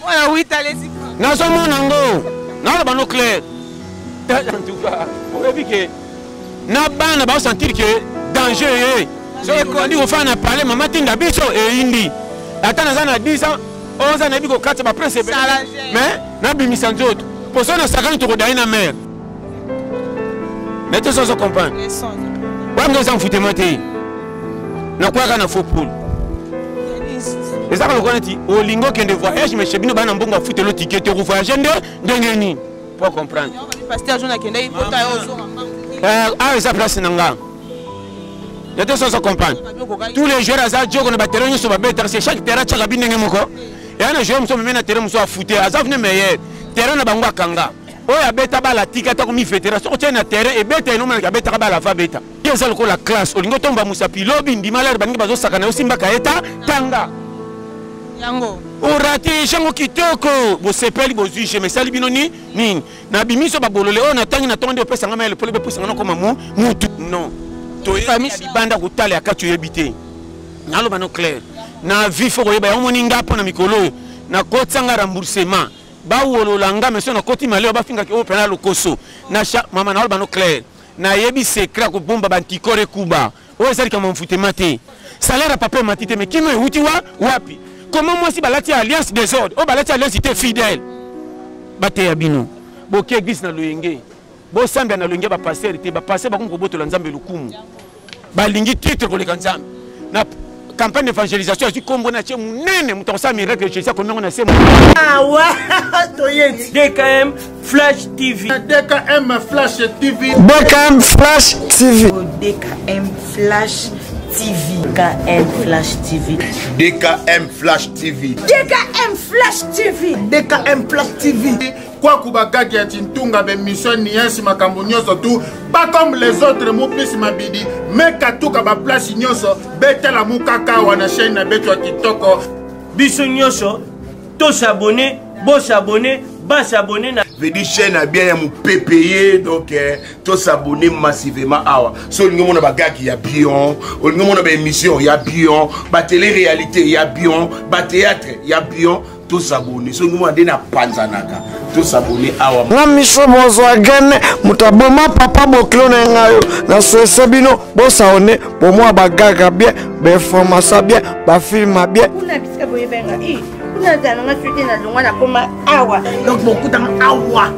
Voilà, oui, t'as les ici. Dans ce monde, non, non, clair. En tout cas, vous avez vu que Nabana va sentir que danger. Si on dit aux fans à parler, maman tinga biso et indi. Attends, on a 10 ans, 11 ans, on a vu que 4 ans après c'est bien. Mais, n'a mis en autre. Pour ça, on a 50 euros dans la mer. Mais tout ça, on comprend. Quand on a foutu maté, on a quoi qu'on a faux poule. Et ça, on a dit, au lingo qui est de voyage, mais chez nous, on a bon à foutre le ticket de voyage. Pour comprendre. Ah, ça place Nanga. Il y a deux choses à comprendre. Tous les joueurs à Zadjo, on a battu sur la bête, c'est chaque terrain, chaque cabine. Et un joueur, on a terrain, on a foutu. Azaf n'est meilleur. Terrain n'a pas Kanga. Oh, il y a bêta la tika, comme il fait terrain. Sortez un terrain et bêta, et non, il y a bêta la fa bêta. Il y a la classe. On a tombé à Moussapi, lobby, Dimalère, Bangi Bazo Sakana, aussi Mbakaeta, Tanga. O raté chango kitoko bo sepeli bo juge mais sali binoni nini na bimiso ba bolole on atangi na tonde opesa ngama le pole be pusa ngana koma mutu non to famille banda kutale akatu yebite nalo bano clair na vifo ko yeba omoni ngapo na mikolo na kotsanga remboursement ba wolola ngame so na koti maleo ba finga ko pena lokoso na mama na bano clair na yebi secret ko bomba bantikore kuba o sali kama mfute mate salaire papa matite mais kino uti wapi. Comment moi si balati alliance des ordres, oh balati alliance était fidèle. Bate ya bino. Bo ke église na loyenge. Bo sambia na loyenge ba passer te ba passer ba ko boto la nzambe lukumu. Ba lingi titre ko le nzambe. Na campagne d'évangélisation tu kombo na che munene mutosa miracle Jésus ko ngona se. Ah ouais, toyeti. DKM Flash TV. DKM Flash TV. DKM Flash TV. DKM Flash TV. DKM Flash TV. DKM Flash TV. DKM Flash TV. DKM Flash TV. Quoi kubagaki ya tintunga be mission ni yansi makambo nyoso tu pas comme les autres mo plus mabidi mais katuka ba place nyoso betela mukaka wana chaîne na beto kitoko biso nyoso to s'abonner, bo s'abonner, bas s'abonner na veut dire chaîne a bien mu PPE donc to s'abonner massivement awa so lingo mona bagaki ya bion o lingo mona ba émission ya bion ba télé réalité ya bion ba théâtre ya bion to s'abonner so lingo mona de na panzanaka to s'abonner awa na miso mozwagene mutaboma papa bokilo na ngayo na swesebino bo saone bo mwa bagaka bien be formation bien ba film bien kuna bisika boye benga kuna dana tuite na longwa na koma awa donc beaucoup dans awa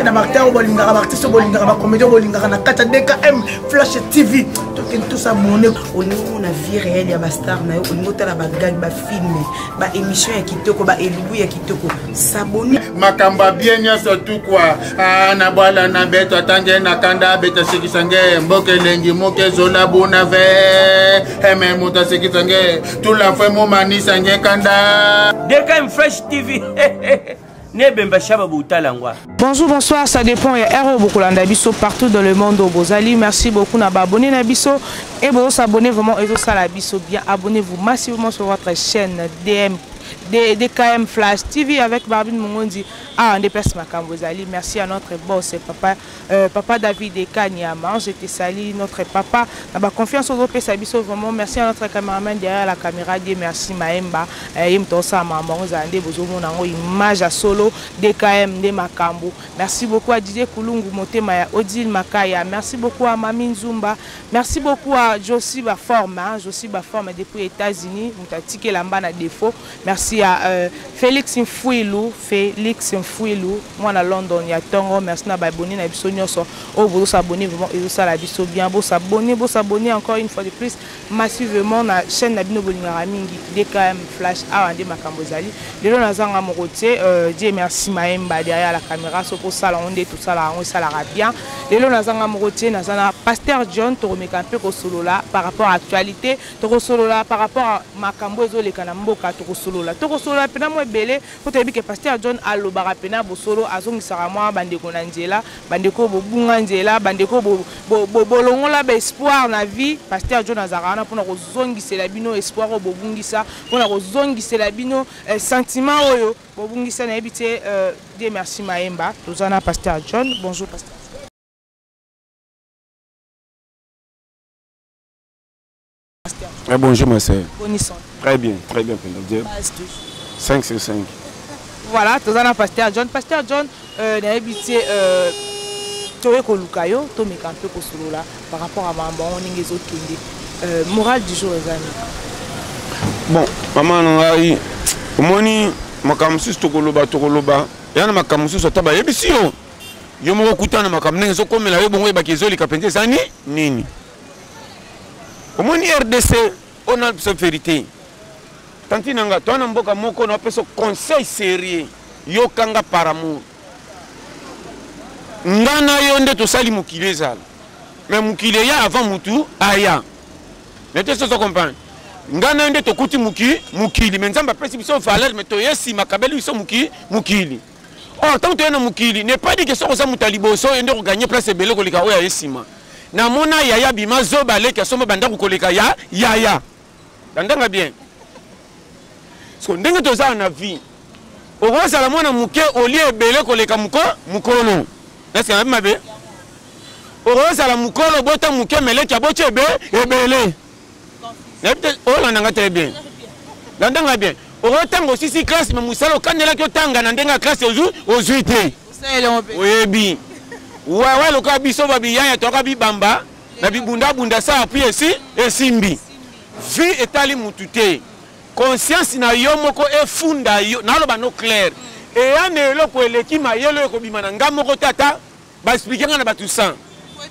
na bakta bolingaka artiste bolingaka ba comédien bolingaka na kata DKM Flash TV to ken to s'abonner au niveau na vie réelle ya ba star na yo au niveau tala ba gag ba film ba émission ya kitoko ba elubu ya kitoko s'abonner makamba bien nyoso tu quoi na bala na beto atanje na kanda beta sekisange mboke lengi moke zola bona ve eme muta sekisange tout la fois mo manisa nge kanda DKM Flash TV. Bonjour, bonsoir, ça dépend. Il y a Hero Bokolanda Bisso partout dans le monde au Bozali. Merci beaucoup d'abonner à Bisso et vous s'abonner vraiment et ça la Bisso bien. Abonnez-vous massivement sur votre chaîne DKM Flash TV avec Barbine Mongondi. Ah, on déplace ma Cambozali. Merci à notre boss, papa David et Kanyama. J'étais sali, notre papa. La confiance aux autres, ça biso vraiment. Merci à notre caméraman derrière la caméra. Merci Maemba. Imtosa Maman Zande Bozomo Nango image à solo DKM de Makambo. Merci beaucoup à Didier Koulungu Motemaya, Odile Makaya. Merci beaucoup à Mami Zumba. Merci beaucoup à Josie Baforme. Josie Baforme depuis les États-Unis. On t'a tiqué la à défaut. Merci à Félix Mfouilou. Moi à London, il y a Tongo. Merci à abonner à Bisso Nyoso. Oh, vous s'abonnez vraiment et ça la Bisso bien. Vous s'abonner encore une fois de plus massivement à la chaîne Nabino Bolingara Mingi DKM Flash A&D Makambozali. Les gens à mon côté, Dieu merci Maemba derrière la caméra. So pour ça, on dit tout ça là, on ça la bien. Les gens à mon côté, Nazana Pasteur John, tu remets un peu au solo là par rapport à l'actualité, tu solo là par rapport à Makambozo les Kanamboka, tu solo là, pena moi belé. Faut te dire que Pasteur John allo barapena bo solo azongi sarama bandeko nanjela bandeko bobunga njela bandeko bolongola ba espoir na vie Pasteur John azarana pona ko zongisela bino espoir o bobungisa pona ko zongisela bino sentiment oyo bobungisa na ebité Dieu merci Maemba tozana Pasteur John. Bonjour Pasteur. Bonjour ma sœur. Bonne santé. Très bien, Dieu. 5 sur 5. Voilà, tous en Pasteur John. Pasteur John, n'habité Toé Kolukayo, Tomé Campé Kosolola, par rapport à maman, on est les autres qui morale du jour, les amis. Bon, maman, on moni makamusu tokoloba yana makamusu sotaba yebisio yo moko kutana makamne zo komela yo bongo ba kezoli kapende sani nini omoni RDC on a cette vérité tanti nanga tona mboka moko na peso conseil sérieux yo kanga par amour ngana yo nde to sali mukile zala mais mukile ya avant mutu aya nete so comprendre ngana nde tokuti mukili menzamba pesi biso valeur mais toyesi makabeli biso mukili oh tant que na mukili n'est pas dit que ça mutaliboso ende ko gagner place belé ko lika oya yesima na mona yaya bima zoba le ke somo banda ko lika yaya bandanga bien so ndenge toza na vie okoza la mona muke olie belé ko lika mukolo est-ce que na mabe okoza la mukolo bota muke meleki aboche ebele. Oh, on a très bien. L'andanga bien. Au retang aussi si classe, mais Moussalo, quand il a que tanga, n'andanga classe aux 8. Oui, bien. Ouais, le kabiso babiya, tokabi bamba, nabi bunda ça appuie ici, et simbi. Vie est allée moutute. Conscience na yomoko e funda yo, na lo bano clair. Et un elo ko eleki ma yelo ko bimana ngamoko tata, ba expliquer ngana ba tout ça.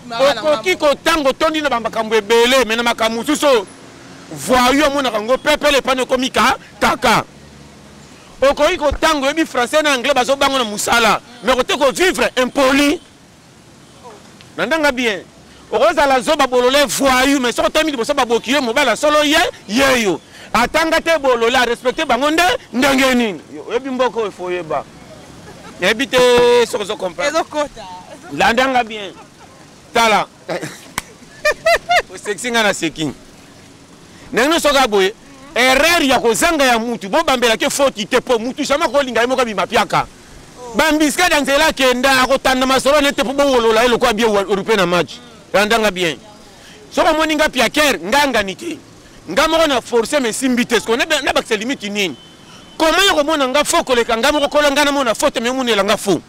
Okoki ko tango tondi na bamakambo ebele, mais na makamu suso. Voyons mon rango pepe le pano komika kaka okoi ko tango ebi français na anglais bazo bango na musala mais ko te ko vivre impoli nandanga bien okoza la zoba bolole voyou mais so tami boso babokiye mobala solo yeyo atanga te bolola respecter bango ndenge nini ebi mboko efoyeba ebi te so comprendre landanga bien tala o sexy ngana seking neno soka boye erreur ya kozanga ya mutu bo bambela ke faute te po mutu chama ko linga mo ka bima piaka bambiska danzela kenda ko tanda masoro nete po bongolola elo kwa bien européen na match ndanga bien soko moninga piaker nganga niti ngamo na forcer mais simbite ce qu'on est na ba limite nini comment yo mona nga foko le kanga mo ko langa na mona faute mais munela nga fo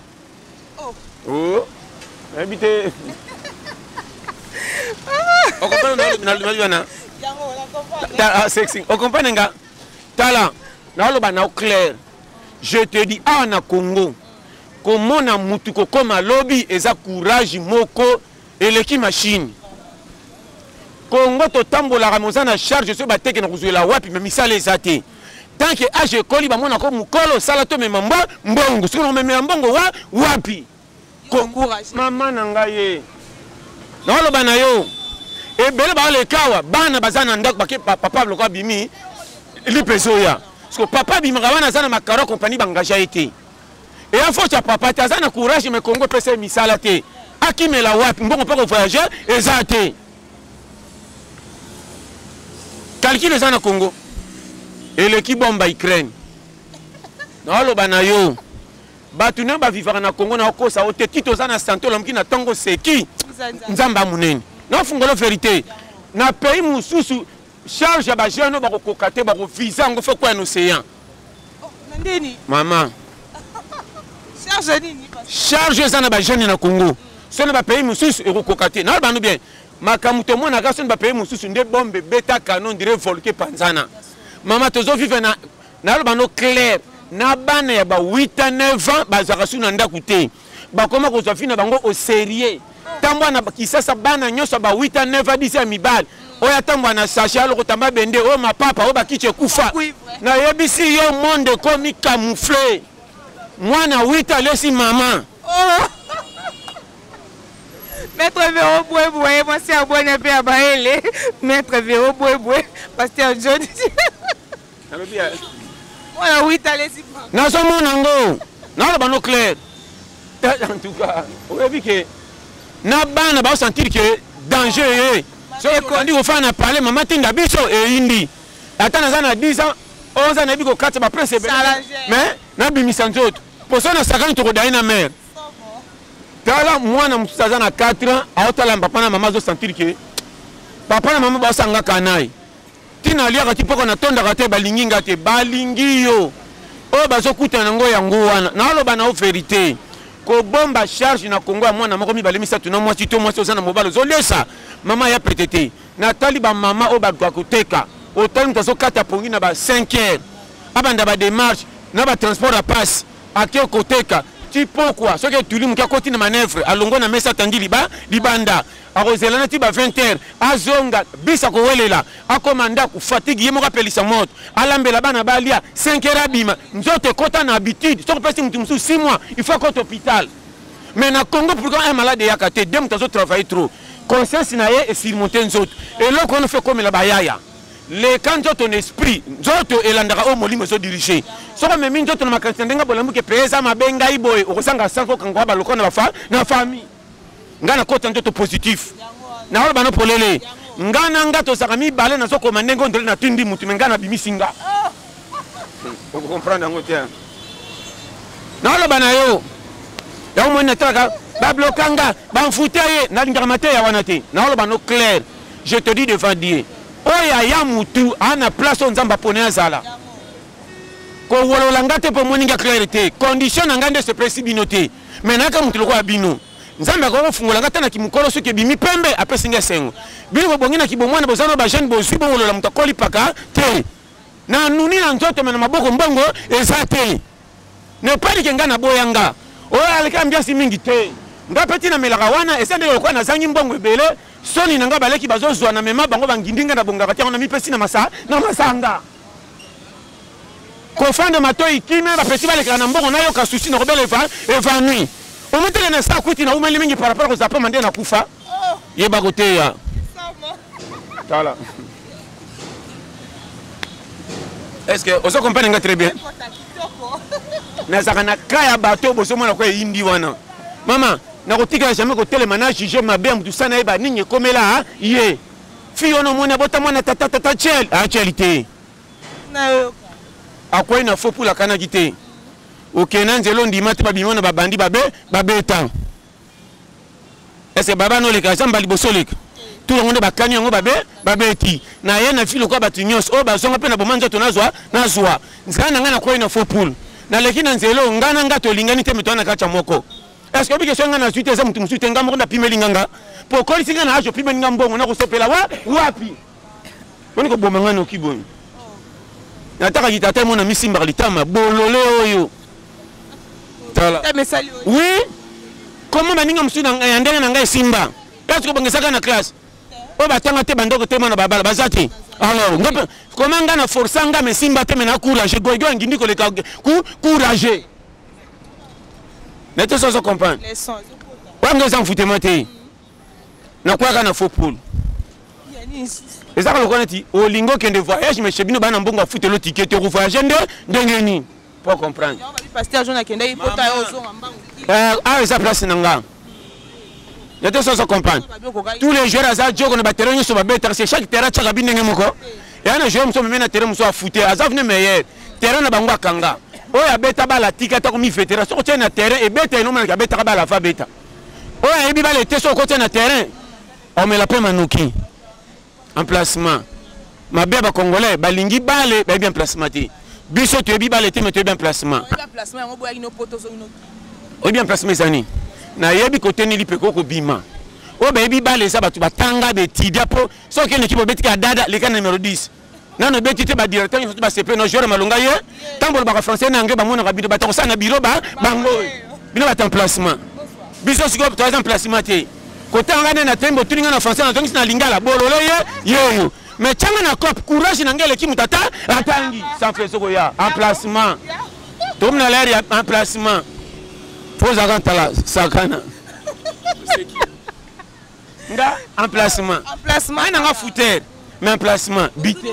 oh habite o ko pas na sexy. On comprend nga tala na lo bana clair. Je te dis na Congo comment na mutu ko koma lobby eza courage moko eleki machine Congo to tambola ramoza na charge so bateke na kuzwela wapi mais misale ezate tant que age koli ba mona ko mukolo sala to memamba mbongo siko memela mbongo wapi courage mama na ngaye na lo bana yo ebele ba le kawa bana bazana ndako bake papa lokwa bimi lipeso ya parce que papa bima wana zana makaro compagnie bangaja été et en faut ya papa tazana courage mais Congo pesa misala te akimela wapi mbongo pas voyager ezate calcul zana Congo et l'équipe bomba Ukraine na lo bana yo batu na ba vivre na Congo na okosa ote kito zana santo lomki na tango seki nzamba munene. Non, fungolo vérité. Na pays mususu charge ya bajano ba kokate ba visa ngo fe kwa l'océan. Maman. Charge nini? Charge ça na bajano na Congo. So na ba pays mususu e kokate. Na ba no bien. Makamuto mo na gaso na ba pays mususu nde bombe beta canon dire volke panzana. Maman tozo vivre na ba no clair. Na bana ya ba 8 à 9 ans bazaka su na ndaku te. Ba koma ko zo fina bango au sérieux. Tambwa na kisasa bana nyoso ba 8 à 9 à 10 à mibal oya tambwa na sacha lo kotamba bende o mapapa o bakiche kufa na yebisi yo monde komi camouflé mwana 8 à lesi maman Maître Véro Boué moi c'est abonné pe abaele Maître Véro Boué Pasteur John Mwana 8 à lesi maman na so monango na ba no clair en tout cas o yebike na bana ba sentir que danger so ko ndi ko fa na parler mama tinda biso e indi atana zana 10 ans 11 ans na biko kata ba prince mais na bimisa nzoto poso na sakani to ko dai na mère tala mwana mutsaza na 4 ans aotala papa na mama zo sentir que papa na mama ba sanga kanai tina lia ka tipoko na tonda ka te balingi ngate balingi yo oyo bazokutana nango yango wana naoloba na o vérité kobomba charge na Congo ya mwana moko mibale misatu na mwasi to mwasi oza na mobali ozolesa mama ya petete natali bamama oyo baluka koteka otali moto azokata pongi na ba 5 heures abanda badémarche na batransport ya passe ake koteka ti pourquoi soki etuli moki akoti na manœuvre alongwa na mesa atangi libanda akozelana ti ba 20 heures azonga bisa kowelela akoma ndako fatigue ye moko apelisa moto alambela bana balia 5 heures abima nzoto ekota na habitude soki pesi motu mosusu 6 mois il faut akota hôpital mais na Congo pourquoi un malade eyaka te de moto azotravaille trop conscience na ye esurmonte nzoto eloko wana fe komela bayaya leka nzoto na esprit nzoto elandaka oyo molimo ezodirige soki amemi nzoto na makanisi ndenge bolambuki pe eza mabe ngai boye okosanga sanko okangwa baloko na famille ngai nakota nzoto positif naolo bano polele ngai na nga tozaka mibale nazokoma ndenge ondole natindi mutu me ngai nabimisi nga okomprendre yango te naoloba na yo yango moni natalaka bablokanga bamfute ye nalingaka mateya wana te naoloba no clair je te dis devant Dieu oya ya mutu ana place nzamba pone azala ko wolola ngate po moninga clarité condition na ngande se presi bino te menaka mutu loko abino nzamba ko fungola ngata na kimukolo soki bimi pembe apesinga sengo bino bongi na kibomwana bozano ba jeune bozwi bo wolola mutu koli paka te na nuni na nzoto mena maboko mbongo eza te ne pali kenga na boyanga oya alika mbiasi mingi te ngapeti na melaka wana esende lokwa na zangi mbongo ebele soni nanga baleki bazozwa na mema bango bangindinga na bongaka te na mipesi na masanga kofanda matoi kime bapesi baleka na mbongo nayo ka susi na kobele evanu omutele na sa kuti na umeli mingi par rapport aux appa mande na kufa yeba kote ya tala est-ce que oso comprendre nga très bien na zakana kaya bato boso mona ko yindi wana mama nakotika jamais kotelema na juge mabe mutu sana eba nini komela ye fi ono mona bota mwana tata chel a chelite na akwai na faux pour la kana gite okena nzelo ndima te babimona babandi babeta est-ce baba no le kazamba libosoleka tout le monde bakani yango babeti na ye na filo kwa batunyos o bazonga pe na bomanzo to nazwa nzana ngana kwai na faux pour na lekina nzelo ngana ngato lingani te metona kacha moko est-ce que bike songa na suite eza mutu musuite ngamo na pimeli nganga po koli singa na ajo pimeli ngambongo na kosopela wapi boni ko bomanga no kiboni nataka kitata mona misimba litama bolole oyo tala oui comment baninga musu na ndenge na ngai simba est-ce que bangesaka na classe o batanga te bandoko te mona babala bazati alors ngope comment ngana forçanga me simba te mena courage goyo ngindi ko le courage mais tout ça se comprend ouais mais ça foutez moi te na quoi kana faux poule et ça le connaît au lingo kende voyage mais chez bino bana mbongo foute le ticket te voyage ndengeni pour comprendre pasteur Jean akenda ipota ah ça place nanga et tout ça se comprend tous les joueurs à ça jogo na batero nyo so ba better c'est chaque terrain chaka binenge moko et un joueur mso mena terrain mso a fouter azaf ne meilleur terrain na bango kanga oya beta bala tika ta komi fetera so ko na terrain et beta no mena beta bala fa beta oya ebi bala te so ko na terrain on me la pe manuki emplacement ma beba congolais balingi bale ba bien placement te biso te ebi bala te mais te bien placement yango boya ino poto so ino o bien placement zani na yebi côté ni lipeko ko bima o ba ebi bala sa batu batanga betidia po so ke l'équipe betika dada le kan numéro 10 nano beti te ba directeur ni ba CP no joueur malonga ye tambolo ba français na anglais ba mona ka bido ba to sa na biro ba bango bino ba emplacement biso siko to emplacement te côté ngana na tembo tulinga na français na tongi na lingala bololo ye mais changa na cop courage na ngele ki mutata atangi sans fait soko ya emplacement tom na l'air emplacement pose à la sakana nga emplacement na nga fouter mais emplacement bité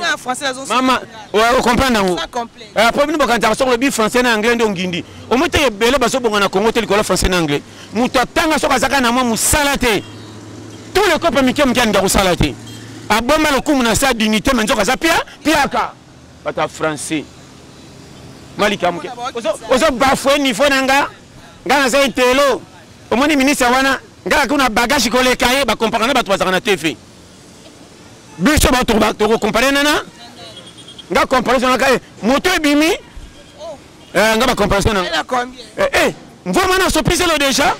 maman on comprend nango après bino bakanta so le bi français na anglais ndo ngindi o mote ebele baso bonga na Congo te likola français na anglais muto tanga so kazaka na mo musalate tous les copains mikem kanga kusalate abomba le kumu na sa dignité menzo kaza piaka bata français malika muke ozo bafoué niveau nanga ngana za itelo omoni ministre wana ngala kuna bagage koleka ye ba comprendre ba twazaka na TV biso ba to comparer nana nga comparaison naka moto ebimi nga ba compréhension na mvoma na sopise lo déjà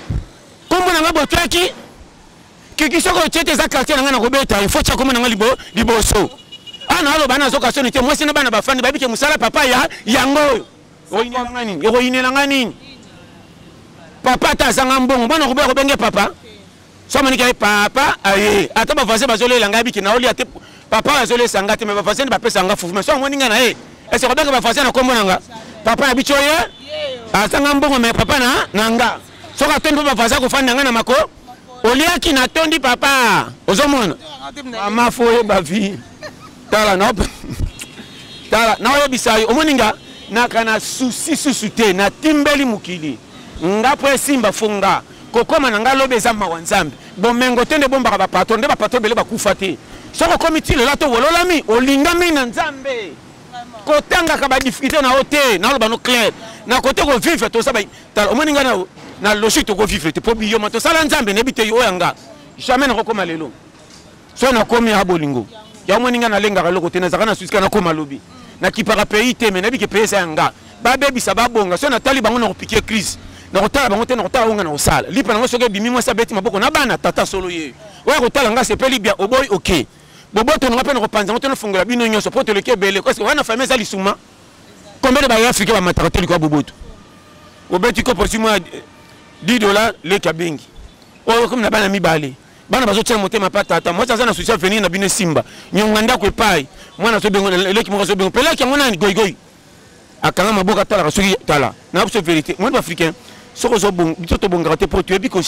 kombo na nga botaki kiki soko tete za quartier na nga na kobeta il faut tcha kombo na nga liboso ana alo bana zoka soni te mwasi na bana bafandi babike musala papa ya yango oyinela nga nini papa ta zanga mbongo bana ko be benge papa so mani ke papa aye ata ba fase bazolela nga biki na oli ate papa azole sanga te me ba fase ba pesa nga fufu me so ngoni nga na est-ce que ba fase na kombo nga papa ya bicho ye asanga mbongo me papa na nga so ka tondi ba fase ko fanda nga na mako oliaki na tondi papa ozomona mama foye ba vie tala na oyo bisayo omoninga na kana susu te na timbeli mukili nga po simba funga kokoma na nga lobe za mawanzambe bomengo tende bomba ba patron nde ba patron bele bakufa te soko komiti le lato wololami olingami na nzambe kotanga ka ba difficulté na ote na loba no clair na kote ko vivre to sabai tala omoninga na logique to ko vivre te po biyo mato sala nzambe ne bite yo yanga jamais na kokoma lelo so na komi ha bolingo ya omoninga na lenga ka loko te na zakana susika na koma lobi na kipaka pays te me na bike pays yanga ba bebi sababonga so na tali bango na kopike crise na kotala bango te na kotala onga na osala lipa nango soke bimi mwa sabeti maboko na bana tata solo ye oya kotala nga sepeli bia oboy ok boboto nga pe na kopanza ngoto na fungola bino nyonso poto leke bele parce que wana famille za lisuma combien de ba africain ba mataratel ko boboto obeti ko posi mwa $10 le kabengi o comme na bana mibale bana bazo tshela motema pa tata moi ça na souci venir na bino simba nyonganda ko epai mwana so bengo leki mo so bengo pelaki ngona ni goigoi akanga maboka tala rasoki tala na absolue vérité moi africain soko zo bon bitoto bonga te pour tu ebi ko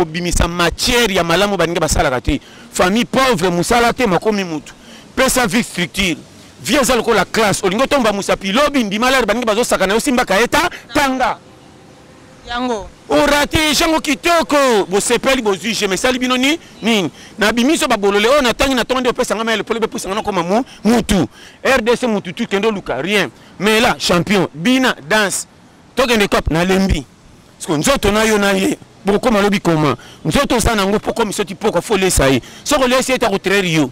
bimisa matière ya malamu baninga basala kati famille pauvre musala te makomi mutu pesa vie structure vie za loko la classe olingo tomba musapi lobi ndimala baninga bazo sakana osimba kaeta tanga yango orate jango kitoko bo sepeli bo juge mais sali binoni nini na bimiso babolole on atangi na tonde pesa ngama le pole pesa ngana koma mutu RDC mutu tu kendo luka rien mais là champion bina danse tokende cop na lembi parce que nzoto na yo na ye bo koma lobi koma nzoto sana ngo poko misoti poko fo lesa ye soko lesa eta ko traire yo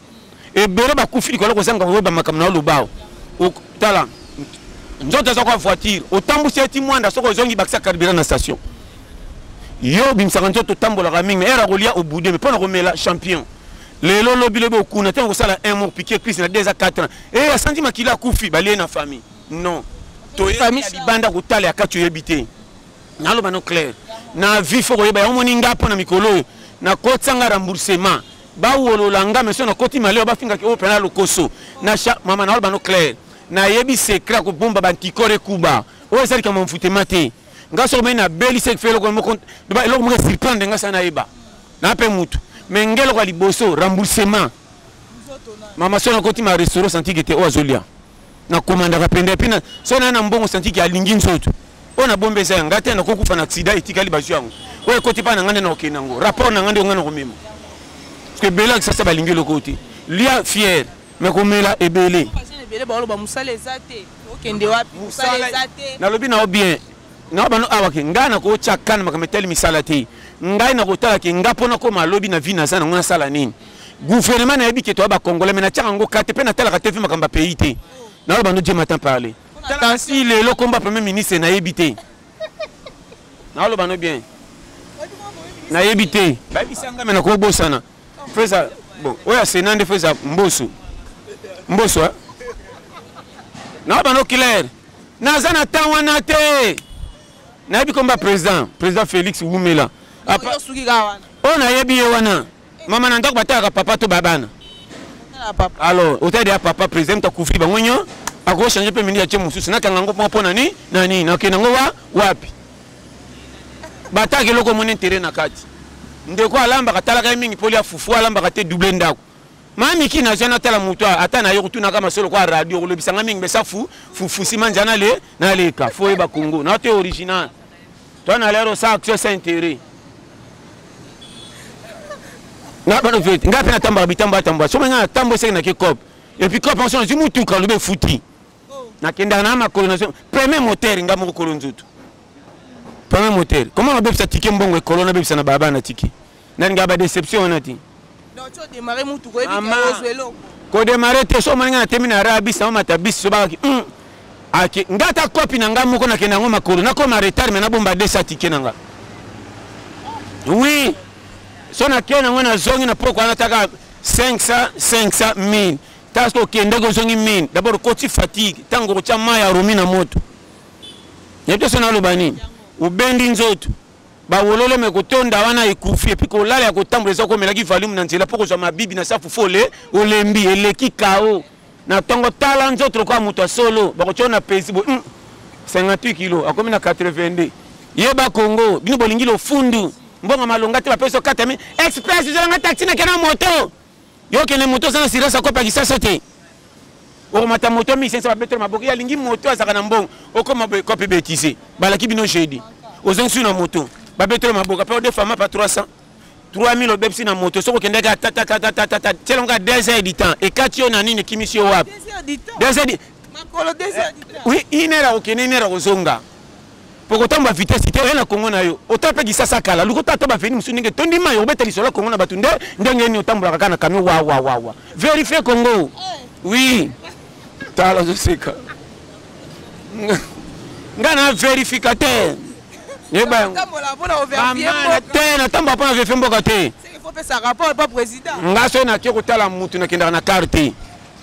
e bero ba kufili ko loko sanga ko ba makamna lobao tala nzoto za kwa voiture otambusi eti mwanda soko zongi bakisa carburant na station yo bimsaka nzoto tambola ka mingi era kolia au boudé mais pona komela champion lelo lobi lobi okuna tango sala un mois piqué Chris na 2 à 4 ans et a senti makila kufi balé na famille non to famille libanda kotala ya katu yebité na loba no clair na vie fo koyeba yo moninga pona mikolo na kotsanga remboursement ba wololanga mais so na koti maleo ba finga ko pena lokoso na mama na loba no clair na yebi secret ko bomba bantikore kuba o sali kama mfute mate nga so mena beli se felo ko mo ba lo mo surprendre nga sana eba na pe mutu mais ngelo ko liboso remboursement mama so na koti ma restaurant santi que te o azolia na commande ka pende pina so na mbongo santi ki alingi nzoto ona bombe za nga te na kokufa na accident etikali bazu yango o koti pa na ngande na okenango rapport na ngande ngana ko memo parce que bela que ça ba lingi le côté lia fier mais ko mela ebele ebele ba lo ba musala ezate okende wapi musala ezate na lobi na bien na bano awake ngana ko chakana makameteli misala te ngai na kotala ke ngapona ko malobi na vina sana ngona sala nini gouvernement na yebi ke to ba congolais mais na tchanga ngo kate pe na tala ka te makamba pays te na bano je matin parler tansi le lo combat premier ministre na yebité na lo bano bien na yebité ba bisanga me na ko bosana feza bon oya senande feza mboso na bano clair na zana tawana te na bi komba président Félix Wumela apa on a yebi wana mama na ndako bataka papa to babana alors hôtel ya papa président ta kufi bangonyo ako changer pe ministre ya mususu na kanga ngo pona ni nani na kenango wapi bataki loko mone terrain na kati ndeko alamba katala ka mingi poli ya fufu alamba kate double ndako mami ki na jana tala mutu ata na yo tuna kama solo kwa radio ko lobisanga mingi besa fufu simanjana na le ka foye ba Congo na te original toi na lero sa action c'est intérêt na ba no vite ngapi na tamba so nga tambo c'est na ke cop et puis cop pension du mutu ka lobe futi na kenda na ma colonisation premier moteur ngamo kolonzutu premier moteur comment on a besoin ticket mbongo ekolo na besoin na baba na ticket nani ngaba déception na ti donc tu démarrer mutu ko ebi ko zwelo ko démarrer te so manga na terminer arabi sama matabisi so ba ki ake ngata kopi na nga moko nakenda yango makolo nakoma retard me nabomba 200 tike na nga oui so nakenda yango nazongi na poko anataka 500 1000 parce que okende kozongi 1000 d'abord koti fatigue tango kotia mai ya romi na moto yebi so naloba nini ubendi nzoto bawololo me kotonda wana ekufi epi kolala ya kotambola eza komelaki volume na nzela mpo kozwa mabibi na safu fole olembi eleki kao na tongo tala nzoto kwa moto solo bakotia na pesi 58 kilo akomi na 82 yeba Congo bino bolingi lo fundu mbonga malonga te bapeso 4000 express zanga taxi na kena moto yo kene moto sana sirasa kopa kisasa te o mata moto 1500 babetre maboki ya lingi moto azaka na mbongo okoma kopi betise balaki bino jeudi ozongi na moto babetre maboka pa de fama pa 300 3000 obepsi na moto soko kende ka tata tselonga 2 heures du temps et katio na nini kimisio wapi 2 heures du makolo 2 heures du temps oui inera okene inera ozonga poko tamba vitesse te na Congo na yo otape kisasa kala lukota to ba fini musuninge tondi mayo obeta lisolo Congo na batunde ndenge ni otambola kana kami wa vérifier Congo oui tala je sais ka ngana vérificateur yeba mama te na tamba pa vérifier mboka te il faut faire ça rapport pas président ngaso na kiko tala mutu na kenda na carte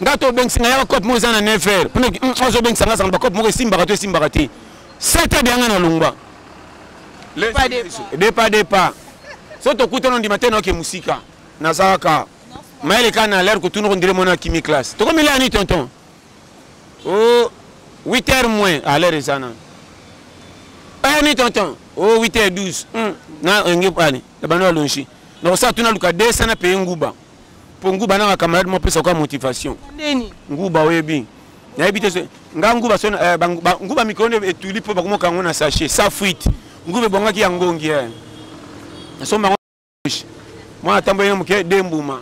ngato bengi nga ya cop mo za na 9h pour ozo bengi nga za ba cop mo simba te 7 heures bien na lungba pas so to kutana ndi matena ke musika na saka maile kana l'air ko tuno ndire mona kimi classe to comme il a ni tonton oh 8h moins à l'air sana ni tonton oh 8h12 na ngi pani da bano lonchi na sa tuna luka desa na pe nguba po nguba na camarade mo pesa kwa motivation ndeni nguba webi na ebite nga nguba so nguba mikono etuli po bakomo kango na sachet sa fuite ngube bongaki ya ngongi nasomba moi tambo yemo ke dembuma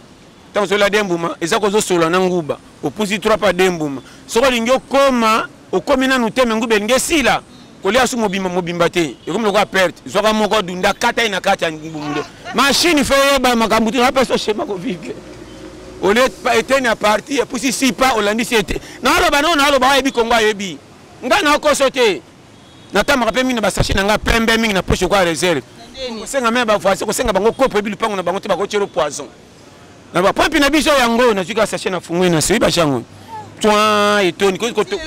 tango sola dembuma eza ko zo sola na nguba opusi 3 pa dembuma soko lingyo koma okomi na nuteme ngube ngesila kolia su mobimba te ekomi lokwa perte zoka moko dunda kata ina kata ngumdo machine fait ba makambuti na peso shema ko vivre ole pa eteni a parti epusi si pa olandi siete na aloba no na aloba ebi Kongo ebi ngana ko sote na tama pe mingi na basashi na nga pembe mingi na poche kwa réserve kosenga me ba voisin kosenga bango kopo ebi lupango na bango te bako chero poison na ba pompi na biso yango na tuka sashi na fungwe na sebi ba chango toi etoni ko to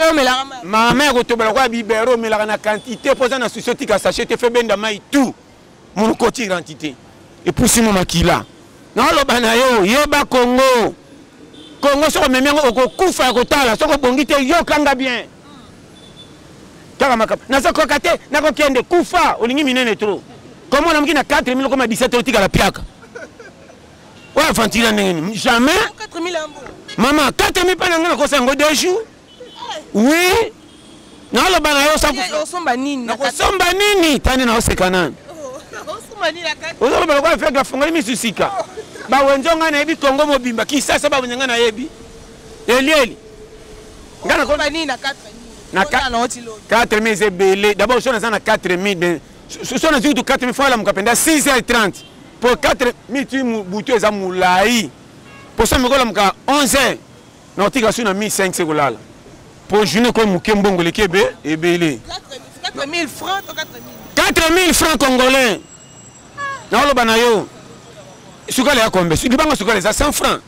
mama ko to bala kwa bibero melaka na quantité poza na société ka sachet te fait benda mai tout mon côté quantité et pour simo makila na aloba na yo yeba Congo so memengo okokufa kotala soko bongite yo kanga bien kaka makapa na soko kate na kokende kufa olingi minene trop comment on a na 4000 comme 17 otika la piaka ouais fantila nini jamais 4000 ambo maman 4000 pa ngana ko sango 2 jours oui na aloba na yo sa somba nini na ko somba nini tani na osekana osoma nini la kati ozo ba ko feka funga mi susika ba wenjonga na ebi Congo mobimba kisasa ba wenjonga na ebi elieli ngana ko nini na 4000 na 4000 c'est belé d'abord on a 4000 so na zitu 4000 fois la mukapenda 6h30 pour 4000 tu butu eza mulai pour ça mikola muka 11h na otika suna 1500 kolala pour journée ko mukembongo lekebe ebele 4000 francs ou 4000 francs congolais na oloba na yo sukale ya kombe sukibanga sukale za 100 francs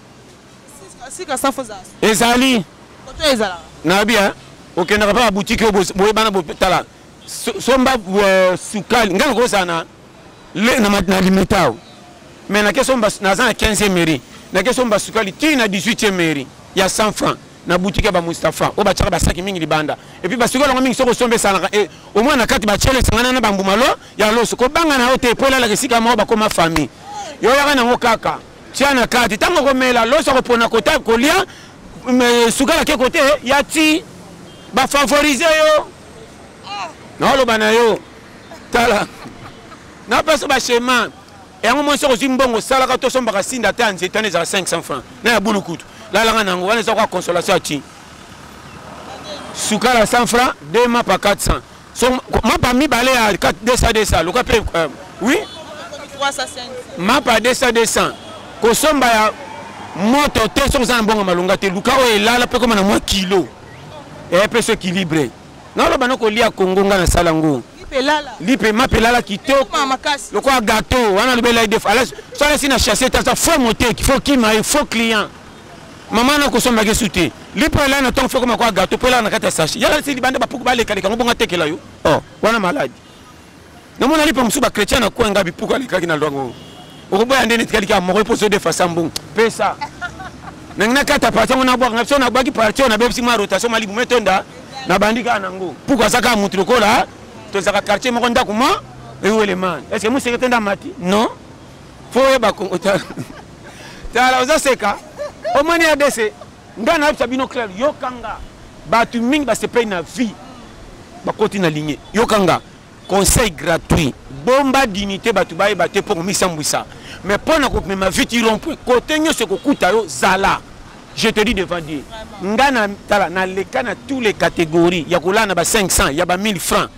sika 100 francs ezali koto ezala na bia okenda pa boutique boye bana botala somba sukali ngana ko sana le na limitao mais na kesomba na za 15e mairie na kesomba sukali ti na 18e mairie ya 100 francs na boutique ba Mustafa o ba chaka ba saki mingi libanda et puis ba sukala mingi soko sombe sana au moins na kati ba chele sangana na bambumalo ya loso ko banga na hote pola la kesika mo ba koma famille yo ya na ngokaka tiana kati tango ko mela loso ko pona kota kolia sukala ke kote ya ti ba favoriser yo na lo bana yo tala na paso ba schéma et un moment sur zimbongo sala ka to somba ka sinda tanzi tane za 500 francs na ya bulu kutu la la ngana ngwana za kwa consolation ti sukala 100 francs deux ma pa 400 so ma pa mi balé à 200 lo ka pe oui 300 ma pa 200 ko somba ya moto te so za mbongo malunga te luka o elala pe comme na mo kilo et peu équilibré Non, le banoko lia Congo na salango. Lipe ma pelala kitoko. Le quoi gâteau, on a le bel idée. Alors, ça laisse na chasser ça faut monter, il faut qui m'a, il faut client. Maman na ko so mage souté. Lipe là na ton fait comme quoi gâteau, pelala na kata sachi. Ya la si bande ba pour ba le kali kango bonga tekela yo. Oh, wana malade. Na mona lipe musuba chrétien na ko ngabi pourquoi le kali na longo. O boya ndeni kali ka mo reposer de façon pesa. Nangna kata parti on a boire ngapso na baki parti on a bebsi ma rotation malibu metonda. Na bandika nango pourquoi ça ka mutu ko là to ça quartier mo nda kuma et où les man est-ce que moi c'est tenda mati non faut ba ko ta la oza seka o mani adese ngana sabino clair yo kanga ba tu ming ba se paye na vie ba koti na ligne yo kanga conseil gratuit bomba dignité ba tu ba te pour misambwisa mais pour na ko ma vie ti rompe côté nyo se ko kuta yo zala. Je te dis devant Dieu, ngana tala na leka na tous les catégories, ya kolana ba 500, ya ba 1000 francs.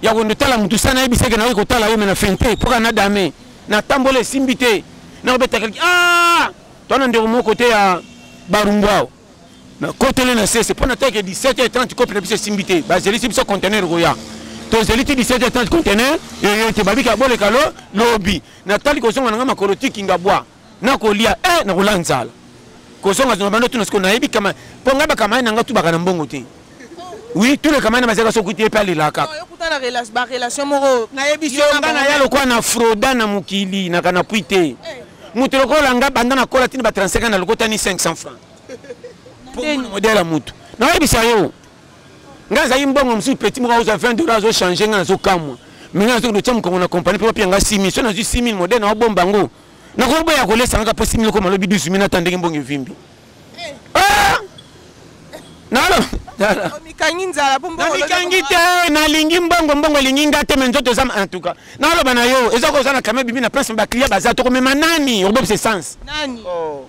Ya ko ndotala mutu sana ebiseke na ko tala yo na fente, pour na dame, na tambole simbité, na obeta quelqu'un. Ah! Tona ndeko mo côté ya Barumbwao. Na côté na c'est pour na teke 17h30 ko pele bise simbité, ba zeli biso conteneur roya. To zeli 17h30 conteneur, et te babika bole kalo lobby. Na tali ko songa na makoroti kinga bois. Na ko lia na ko lanzala. Kosonga zomando tu nasko na yebi kama ponga ba kama na ngatu baka na mbongo te. Oui, tous les kamana mazeka sokuti pa lilaka. Yo kutana relation moko na yebi yo ngana yalo kwa na froda na mukili na kana puite. Mutu lokola nga banda na kola tini ba 35 na lokota ni 500 francs. Pour modèle mutu. Na yebi sa yo. Nga za yimbongo msu petit mo za 20 dollars zo changer nga zo kamwa. Minga zo do ko na compagnie pe nga 6000 so na 6000 modèle na bomba ngo. Na ko boya ko lesa nga possible ko malobi 12000 na tandenge mbongo vimbi. Ah! Nalo. Mikangi nzala pombo. Na mikangi te na lingi mbongo lingi ngate menzoto zama en tout cas. Nalo bana yo ezako zana kama bibi na place ba client baza to ko mema nani obob c'est sens. Nani? Oh.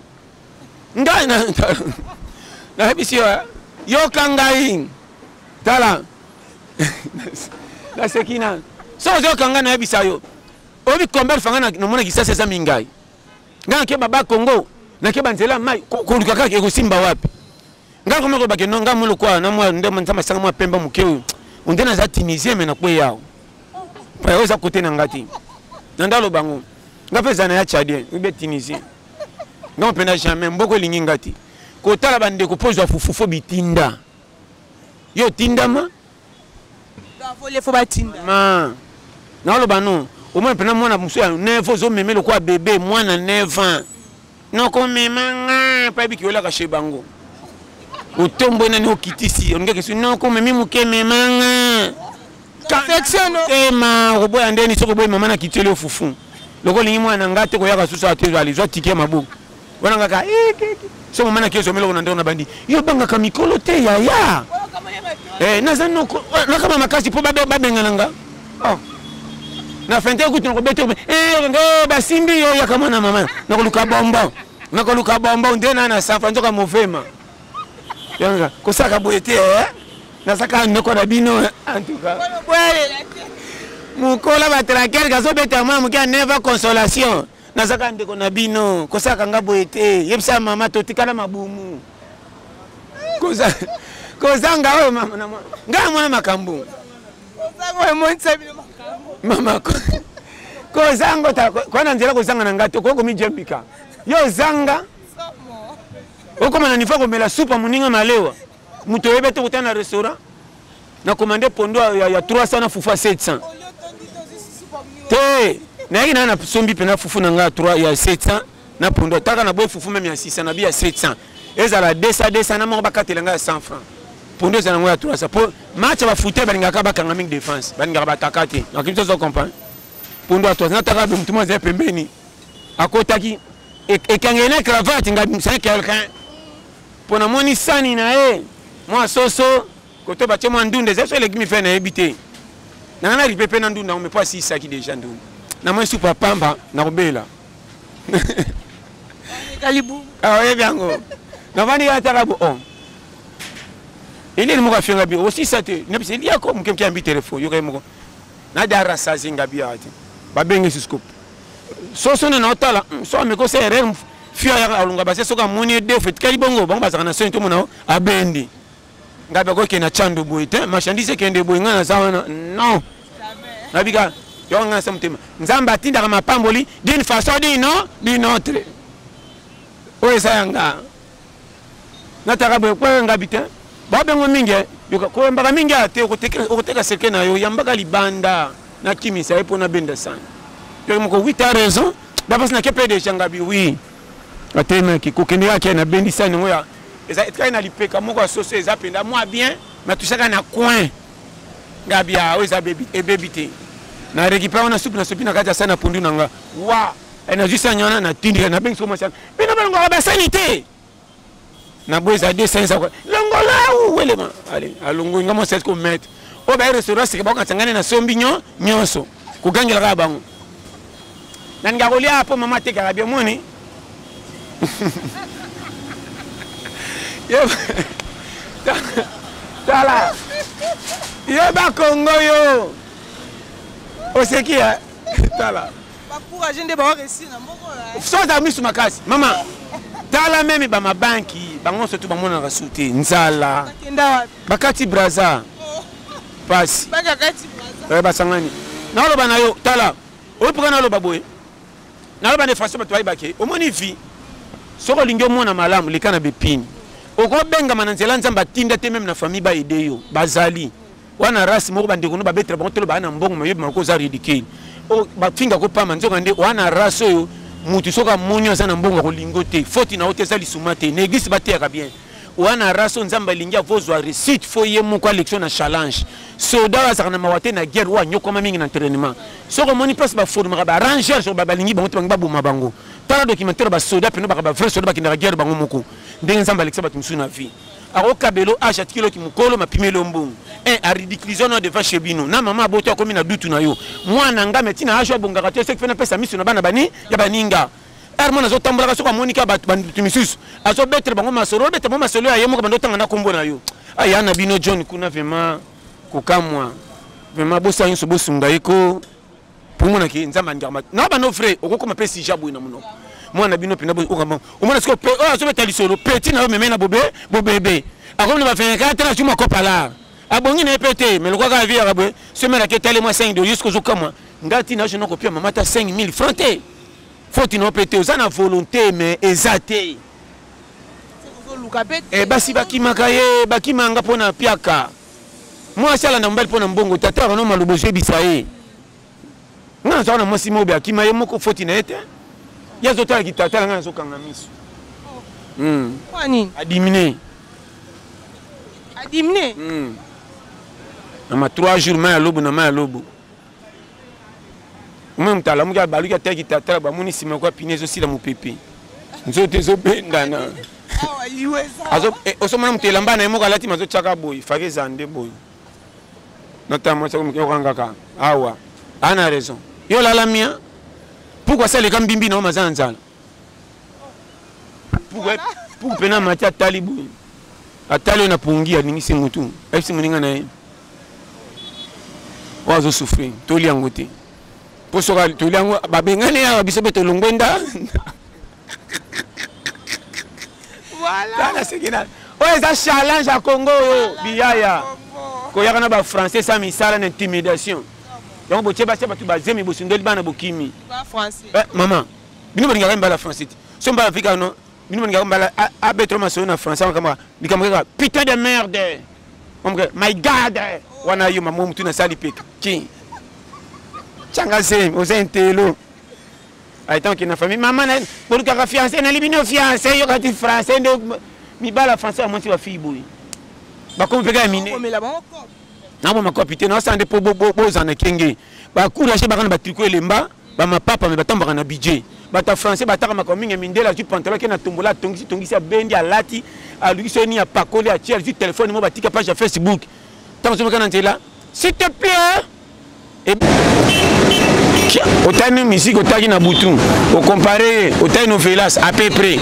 Ngana. Na bisio yo kangai. Tala. La sekina. So yo kanga na bisa yo. Obi komber fanga na mona kisasa za mingai. Ngana ke baba Congo na ke banzela mai ko lukaka ke ko simba wapi. Ngana ko ba ke no ngam lo kwa na mwa ndemo ntama sanga mwa pemba mukeu. Undena za Tunisia me na kwe yao. Pa yo za kote na ngati. Ndalo bango. Ngapeza na ya Tchadien, ube Tunisia. Ngam pena jamais mboko lingi ngati. Ko tala bande ko pozwa fufufo bitinda. Yo tindama? Da vole fo batinda. Ma. Na lo bano. Au moins pendant moi na muso ya 9 zo meme le kwa bébé moi na 9 ans non ko mema pa biki ola ka shebango utombo na ni okitisi on ngeke non ko meme muke mema perfection tema robo ya ndeni soko boy mama na kitele ofufu loko lingi mwana ngate ko yaka susa atezo alizo tikie mabuku wana ngaka so mama na keso melo na ndona bandi yo banga ka mikolo te ya nazano na kama makasi po babenga nanga oh na fente ko tino ko beto ba simbi yo ya kama na mama na ko luka bomba ndena na San Francisco ka movema yanga ko saka boete na saka ndoko na bino en tout cas mukola ba traquer ka so beta mama ka never consolation na saka ndeko na bino ko saka nga boete yebisa mama to tikala mabumu ko zanga o mama nga mwana makambu zanga monsa bino mama ko zango ta kwa na nzela ko zanga na ngato ko mi jembika yo zanga oko mana nifa ko mela soupe muninga malewa muto yebe to kutana restaurant na commander pondo ya 300 na fufu 700 te na yina na sombi pena fufu na nga 3 ya 700 na pondo taka na boy fufu même ya 600 na bi ya 700 ezala 200 na mo bakatela nga 100 francs pondo za ngwa 300 pour match ba footer balingaka bakanga mingi défense balingaka batakati donc il faut comprendre pondo a 300 nataka mtu mmoja pembeni akotaki ekangena cravate ngabi c'est quelqu'un pour na moni sani na moi soso koto ba chemo ndunde zeso le kimi fait na ebité na na ripepe na ndunda on me pas si ça qui déjà ndunde na moi soupa pamba na robela kalibu ah ouais bien go na vani ya tarabo on il est mo ka fenga bi aussi ça te ne c'est lié comme quelqu'un qui a mis téléphone yo mo na dara sa zinga bi ati ba bengi scope so so na otala so me ko serre fia ya alunga ba se so ka moni de fait kali bongo bango ba sana so to mona abendi ngabe ko ke na chando boy te marchandise ke ndé boy ngana sawana non nabika yo ngana samtema nzamba tinda kama pamboli d'une façon d'une autre oye sayanga nataka boy kwa ngabita babengo mingi yoka ko mbaka mingi ate okoteka seke na yo yambaka libanda na kimisa epo na benda sana yo moko 8 a raison d'abord na kepe de changabi oui atema ki kokende yake na bendi sana ngoya eza etka na lipeka moko asoso eza penda moi bien mais tushaka na coin ngabia o eza baby te na récupérer na soupe na kati sana pundu nanga wa ena juste nyana na tindi na bengi soma sana bino balongo ba sanité na boza 200 quoi longola ou elema allez alongo ngamo 7 ko mettre o ba restaurant c'est ba katangana na sombinyo nyonso ko gangela ka bango na ngakolia hapo mama te karabia moni yo tala yo ba Congo yo o sekia tala ba pour agender ba réussir na mboko la so da misu makasi mama tala meme ba mabanki bango surtout bamona rasute nzala bakati braza pasi bakati braza basangani na loba na yo tala o puka na loba boye na loba ne façon batwai bake o moni vi soko lingyo mona malamu likana bepini oko benga mananzela nzamba tinda te même na famille ba aider yo bazali wana rasi moko bande kono ba betre bango tolo ba na mbongo mayebi mako za ridicule o ba finga ko pama nzoka nde wana raso yo mutu soka monyo za na mbongo ko lingote foti na hote za lisumate negisi bateka bien wana raso nzamba lingia vozwa recite fo ye moko election na challenge soda wa zakana mawate na guerre wa nyokoma mingi na entraînement soko moni place ba former ba ranger so ba balingi bango tbangi ba boma bango tala documentaire ba soda peno ba vrai soda ba kinda guerre bango moko ndenge nzamba lekisa ba tumsuna vie ako kabelo acha kilo ki mukolo mapimelo mbongo a ridiculisation devant chebino na mama boto akomi na dutu na yo mwana ngame tina acho bongaka te sekfena pesa miso na bana bani ya baninga hermona zo tambola so ka monika ba tumisusu azo betre bango masoro betre bango masolo ya yemo ba ndotanga na kombo na yo ayana bino John kuna vraiment kokamwa vraiment bosa yinso bosunga eko pour ki nzamba ngama na ba no frère okokoma pesi jabu na muno mwana bino pina bo okama omona siko pe o azo betali solo petit na yo memena bobebe akomi ba fenka tena chuma kopala abongi na pété mais le quoi vie arabe semaine que telle moi 5 de jusqu'au jour comme ngati na je non copie maman ta 5000 francs té faut tu non pété aux ana volonté mais exaté e basi bakima kaye bakima nga pona piaka moi sala na mbali pona mbongo tata no malubo je bisaye nga so na mosi mo bakima ye moko faut na ete ya zo tala kitata nga zo kanga miso kwa nini adiminer ama 3 jours ma lobo na ma lobo même tala muka baluka teki tata ba muni sima kwa pinezo sila mu pepe nzote zo benda na awa iweza azo osoma mtela mbana yemo kalati mazo chaka boy fake zande boy notamment ça comme kanga ka awa ana raison yo la mia pourquoi ça les kambimbi na mazanzala pourquoi pena matia talibu atali na pungia ningisi mutu fc muninga na wazo souffrir toli yangote pour soka toli yango babengane ya bisobe to longwenda voilà ça c'est gina ouais ça challenge à Congo biyaya ko yakana ba français ça misala intimidation donc bo tsheba tsheba tu bazemi bo sindeli bana bokimi ba français maman bino bolinga mbala français so mbala africain non bino bolinga mbala a betro maso na français kama bikamaka putain de merde my god wana yo mamu mtu na sali peka ki changa sem ozentelo ay tant que na famille maman na pour ka fiancé na libino fiancé yo kati français ndo mi bala français moi ti wa fille boy ba comme peka mine na bo makopite na sande po bo za na kenge ba courage ba kana ba tricot elemba ba mapapa me batambaka na budget bata français bataka makominga mindela ju pantalon ke na tombola tongisi bendi alati alukiso ni apakoli a tiers du téléphone mo batika page Facebook tant que kana ntela s'il te plaît et otani musique otaki na butu o comparer otani no velas à peu près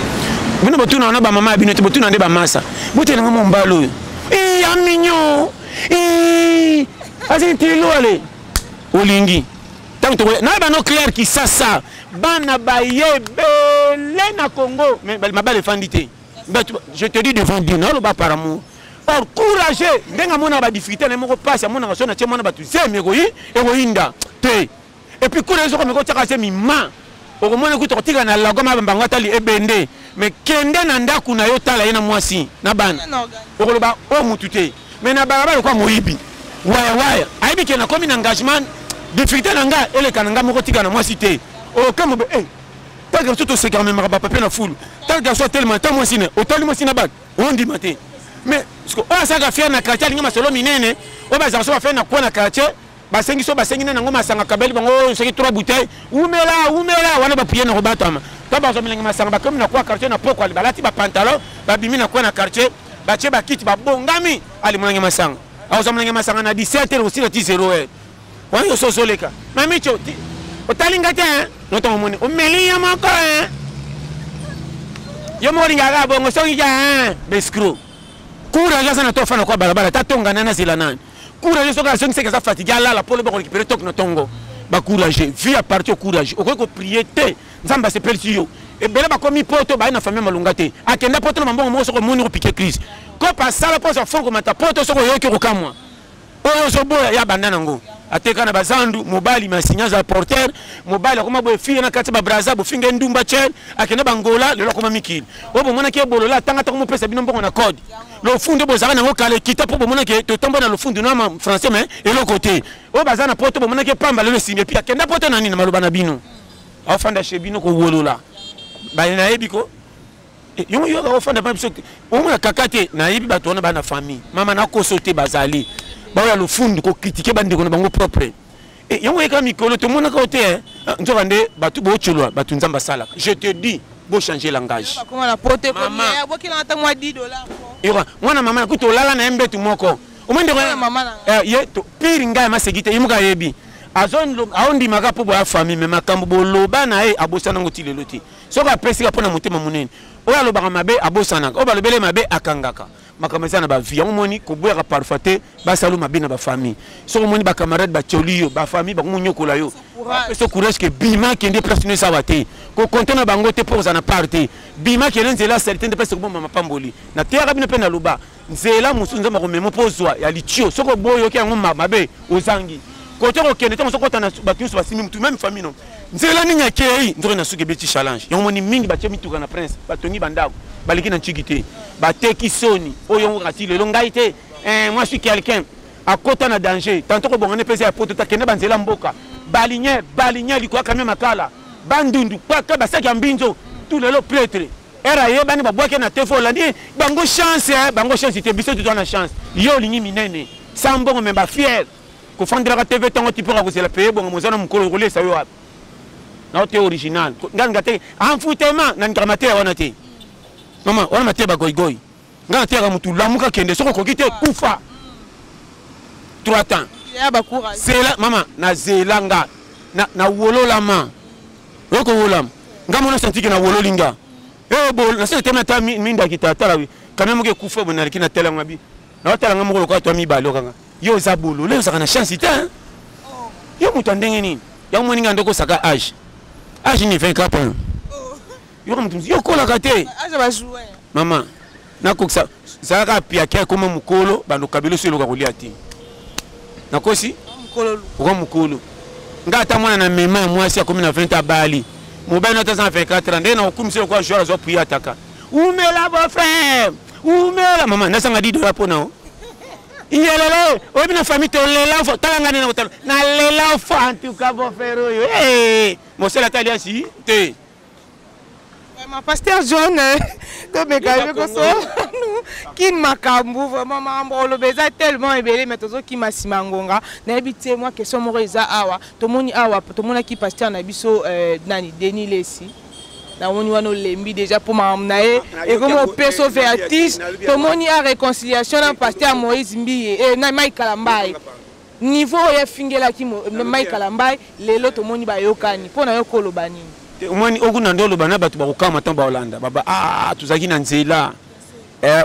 bino botuna na ba mama bino te botuna nde ba masa botena mo mbalo eh aminyo eh azintilo ale olingi tant que na ba no clair qui ça bana bayebele na Congo mais mabale fandité je te dis devant Dieu non ba par amour or courageux ndenga mona ba difficulté na moko passe mona ngaso na tie mona batu zeme koyinda te et puis courageux ko meko tsaka se mima okomona kuto kotika na lagoma bambango atali ebende mais kende na ndaku na yo tala yena mwasi na bana okoloba o mutu te mais na balabala kwa moyibi waya aibi ke na komi na engagement difficulté na nga ele kananga moko tika na mwasi te o kamo be tant que tout se quand même ba papier na foule tant que soit tellement tant mwasi ne otali mwasi na bag on dit maté mais parce que o sanga faire na quartier linga masolo minene o ba za faire na kwa na quartier basengi so basengi na ngoma sanga kabeli bango seki 3 bouteilles umela wana ba prier na robatama to ba zo milenga masanga ba comme na kwa quartier na poko ali balati ba pantalon ba bimi na kwa na quartier ba che ba kiti ba bongami ali mulenga masanga awo zo mulenga masanga na 17h aussi na 10h wa yo so leka mami cho otalinga te no to moni o meli ya mako yo mori ngaga bongo so ngia beskro kura jaza na to fana kwa barabara tatonga nana zila nani courage so ka sengi que ça fatigué la pour le récupérer tok no tongo ba courage vie à partir courage o ko prier te nzamba se persi yo e bela ba komi poto ba na famille malunga te akenda poto na mbongo mo so ko moni ko piquer crise ko passa la posa fongo mata poto so ko yoki ko kamwa o so boya ya bandana ngo ateka na bazandu mobali masinyaza porteur mobali ko mabo fille na kati ba braza bo finge ndumba chen akenda bangola lelo ko mamikili o bo mona ke bolola tanga ta ko mo pesa bino mbongo na code le fond de bozara na ngokale kita po bomona ke to tombo na le fond de na français mais et le côté o bazana poto bomona ke pamba le simbe pia kenda poto na nini na maloba na bino afanda shebino ko wolola ba na ebiko yo ga ofanda pa biso o mona kakate na yebi bato na bana famille mama na ko sauter bazali ba ya le fond ko critiquer bande ko na bango propre et yo eka mikolo to mona ko te nzo bande batu bo chulwa batu nzamba sala je te dis bo changer langage comment la porter comme ya bo ki na ta moi $10 mwana mama na kuto lala na embetu moko umende kwa mama ye to pire ngai masegite yimuka yebi azon aondi makapo bo ya famille me makambo boloba na e abosana ngotile loti soka pesika pona mutema munene oya lobaka mabe abosana o balobele mabe akangaka makameza na ba vie omoni ko boya parfaite ba salu mabe na ba famille so omoni ba camarade ba choliyo ba famille ba munyokola yo so courage que bima kende place ne sawate ko kontena bango te pour na party bima kende nzela certaine place ko mama pamboli na terra bino pe na luba nzela musunza ma ko memo pozwa ya lichio soko boyo ke ngoma mabe ozangi ko to ko kende to soko tana bakinso basimi mutu même famille non nzela ninya kei ndoro na suke beti challenge yomoni mingi ba chemituka na prince batongi bandako baliki na nchikite bateki soni oyo ngati lelo ngai te moi je suis quelqu'un à côté na danger tantôt ko bongane pesa ya poto takene banzela mboka balinye likwa kamia makala bandundu paka basaki mbinzo tout lelo prêtre era ye bani babwake na tefo landi bango chance te biso tu na chance yo lingi minene sambongo me ba fier ko fandira ka TV tango tipo ka kozela payer bongo mozana mukolo role sa yo ap na te original nganga te enfutema na ngramate wana te mama wana mate ba goigoi nganga te ka mutu lamuka kende soko kokite kufa 3 temps c'est là maman na zelanga na wolola ma yoko wolam ngamona sentiki na wololinga bol na sente tema ta minda kitata lawi quand même ke kufa bona likina tela ngabi na watala ngamoko ko to mi balo kanga yo za bolo le saka na chance ta yo mutu ndenge nini ya moni ngando ko saka âge ni 24 ans yo mutu yo kola kate âge ba jouer maman na koksa saka pia ke koma mukolo bando kabelo selo ka kolia ti nakosi mukolo ngata mwana na mema mwasi akomi na 20 abali mobile nota 124 ans ndena okumisi kwa joueur zo prier ataka umela bo frère umela mama nasanga $10 pona iyelele obi na famille to lela fo talanga na hotel na lela fo en tout cas bo frère yo mo sela talia si te ma pasteur John to me gabe ko so kin makambu vraiment mambo lo beza tellement ebele mais tozo ki masimangonga na ebite moi question mo reza awa to moni awa to mona ki pasteur na biso nani Denis Lesi na moni wana lembi déjà pour mamna e comme peso vertis to moni a réconciliation na pasteur Moïse Mbiye na Mike Kalambai niveau ya fingela ki Mike Kalambai lelo to moni ba yokani pona yokolo bani omoni okuna ndolo bana batu bakokama tamba Holanda baba tuzaki na nzela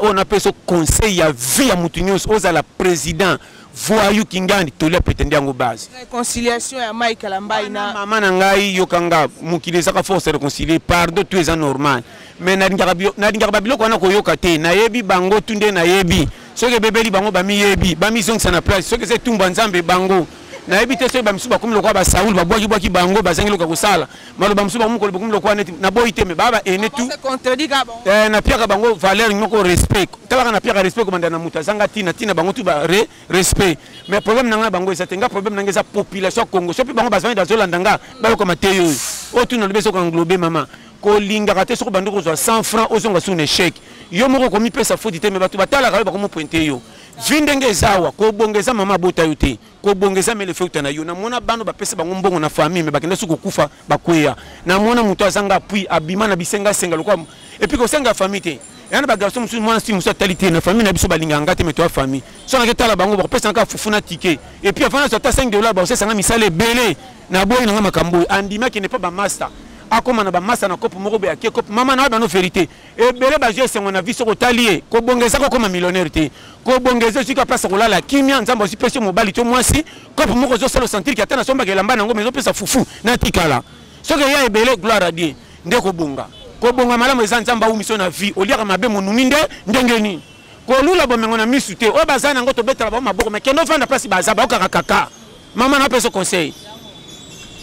on appelle ce conseil ya vie ya mutunyos ozala président voyou kingandi tole petende yango base réconciliation ya Mike Kalambai na mama na ngai yokanga mukile saka force réconcilier pardon tu es normal mais na ndinga babilo ko na koyoka te na yebi bango tunde na yebi soki ebebeli bango bamiyebi bamizongisa na place soki eza etumba nzambe bango nayebi te soki bamisusu bakomi lokola basauli babwaki bango bazangi loka kosala maloba mosusu bakomokolo bakomi lokola neti naboyi te me baba ene tu napiaka bango valeur moko respect talaka napiaka respect komanda na moto azanga tina bango tu ba respect mais problème nanga bango eza te nga problème nanga eza population Congo soki bango bazangi bazolanda nga bayokoma te yoyo oyo tu nalobi soki englobe mama kolingaka te soki bandi kozwa 100 francs ozonga sur un échec yo moko komipesa foti te me bato batalaka yo bakomopointe yo vindenge ezawa kobongeza mama bota yo te kobongeza mele feuta na yo namona bano bapesa bango mbongo na famille me bakenda soki kokufa bakweya namona moto azanga apui abima na bisenga senga lokwa epuis kosenga famille te yana bagarso mosusu mwana si mosusu atali te na famille na biso balinganga te me toya famille so nake tala bango bakopesa naka fufu na tike epuis afana zota 5 dollars bakosesanga misala ebele na boyi nanga makambo oyo andimaki ne pa bamaster akoma na bamasa na kopo moko boya ke kopo mama na bano vérité ebele bazio esengo na vie soko talie kobongeza kokoma millionnaire te kobongeza sika place kolala kimia nzambo si pese mobali to mwasi kopo moko zo sala sentir ki atana somba ke lamba nango mezo pesa fufu na tikala soki ya ebele gloire à Dieu nde kobonga malamu eza nzamba u mission na vie oliaka mabe monumi nde ndengeni kolula bomengo na misu te o bazana ngo to betala ba maboko mais kendo fanda place bazaba okaka kaka mama na pesa conseil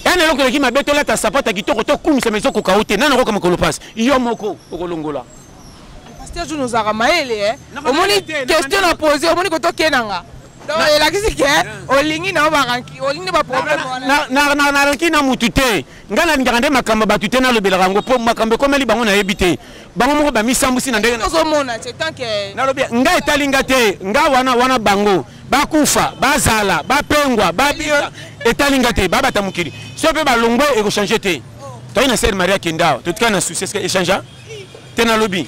ene lokole ki mabeto la ta sapata kitoko to kumisa mezo ko kaote nana ko kama kolopas yo moko okolongola pasteur Jules nous a maele omoni question à poser omoni ko to kenanga donc la kisi ke olingi na baranki olingi ba problème na ranki na mutute ngana ngande makamba batute na lobela rango po makambe komeli bango na yebite bango moko ba misambusi na ndenge na zo mona c'est tant que na lobi nga etalinga te nga wana bango bakufa bazala bapengwa babia etalinga te babata mukili so pe balongwe e ko changer te to ina ser Maria Kendao to tika na souci est-ce que échanger te na lobi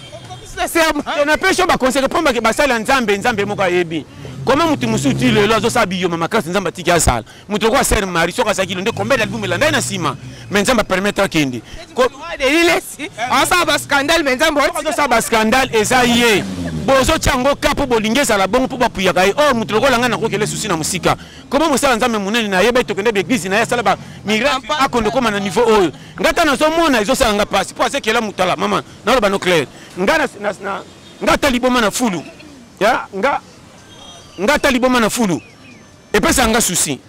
na pesho ba conseiller pomba ke basala nzambe moko ayebi comment mutu musuti lelo azo sabi yo mama kasi nzamba tiki asala mutu ko ser Marie so kasaki nde kombe d'album la ndai na sima mais nzamba permettre kende ko on sa ba scandale mais nzamba on sa ba scandale ezaye bozo chango kapo bolingeza la bongo po bapuya kai oh mutu ko langa na ko kele souci na musika comment musala nzambe munene na yeba to kende be église na ya sala ba migrant akondo koma na niveau oyo ngata na so mona izo sala nga passe po ase kela mutala mama na lo ba no clair ngata liboma na fulu ya ngata liboma na fulu epesa nga souci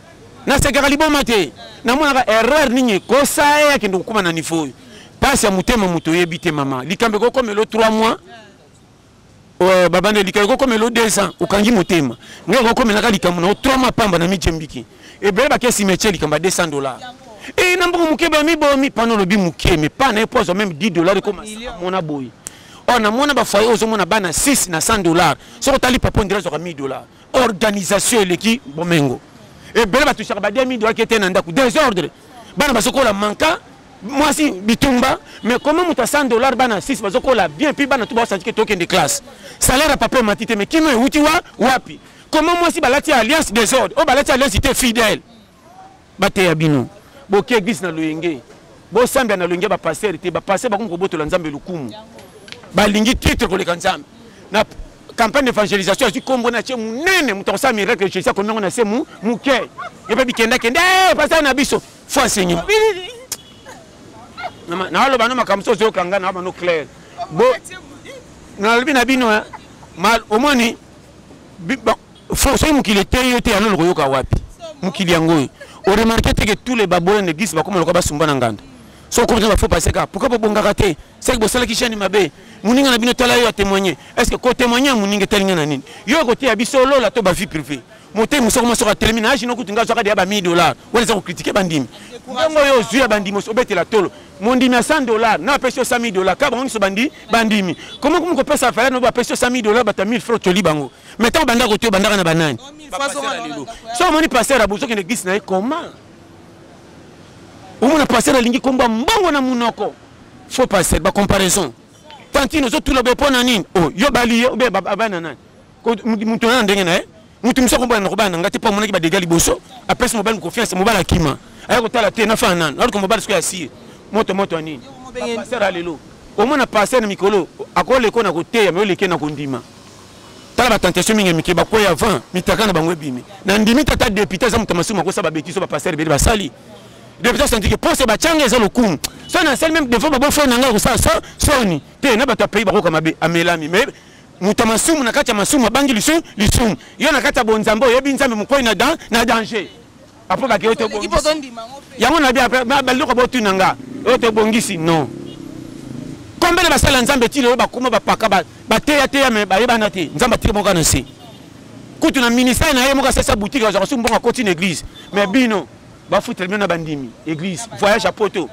na sekara liboma te na mona erreur ninyi ko sa ya kendo kuma na niveau passe ya mutema muto yebite mama likambe ko komelo 3 mois babande likambe ko komelo 2 ans ukangi mutema ngeko komela ka likambo na 3 mois pamba na michembiki ebele ba kesi meche likamba $200 et na mbuko mukebe mi bomi pano lobi mukeme pa na pose même $10 comme mona boy on a mona ba foyer ozo mona bana 6 na $100 so tali papa ndira zo ka $1000 organisation eleki bomengo et bele ba toucher ba $1000 qui était na ndaku désordre bana basokola manka moi si bitumba mais comment muta $100 bana 6 basokola bien puis bana tout ba santike token de classe salaire papa matite mais kino uti wapi comment moi si balati alliance désordre o balati alliance était fidèle bate ya bino boke église na loyenge bo sambia na loyenge ba passer te ba passer ba kongo boto la nzambe lukumu balingi titre koleka nzambe na campagne d'évangélisation azu kombo na che munene mutosa miracle Jésus akomengo na se muke yeba bikenda kende passer na biso foi seigneur na lo bano makamso zo kanga na bano clair bo na lobi na bino mal omoni faut so mukile te yote ano loyoka wapi mukili yango o remarquer que tous les babouins de l'église ba comme le ba sumba na nganda so comme ça faut passer ka pourquoi bonga raté c'est que bosala kishani mabe muninga na bino tala yo a témoigner est-ce que ko témoigner muninga talinga na nini yo ko te ya biso lo la to ba vie privée moté muso ko sera terminage no kutunga so ka de ba $1000 wala za ko critiquer bandimi ngo yo zuya bandimi so betela tolo mondimi $100 na pesa $100 ka bango so bandimi comment ko pesa fala no ba pesa $100 bata 1000 francs to libango mettons banda ko to banda na banani so moni passer à bozo que l'église na comment on a passé la ligne combat mbongo na munoko faut passer ba comparaison tantino zo tout le be pona nini oh yo bali yo be bana nan ko mutu na ndenge na mutu mso komba na kobana ngati pa monaki ba degali boso après ce mobile confiance mobile akima ayako tala te na fa nan alors que mobile sko ya si moto nini passer alelo au moins na passer na mikolo akole ko na koteya me oleke na kondima tala ba tentation mingi miki ba ko ya avant mitaka na bango bimi na ndimi tata député za mutamasu mako sa ba betiso ba passer be ba sali député senti que pour se bachanga za lokum so na sel même devant ba bo fo na ngako sa soni te na ba ta pays ba ko kama be amelami mais muta masumu na kati ya masumu bangi lisumu yo na kati ya bonzambo yebi nzambe mukoi na danger après ba ke to bongisi yango na bia ba loko botu nanga yo to bongisi non combien ba sala nzambe tilo ba kuma ba paka ba teya me ba yeba na te nzamba tilo moka na si kutu na ministère na ye moka sesa boutique za ko mbonga koti na église mais bino ba futel na bandimi église voyage à poto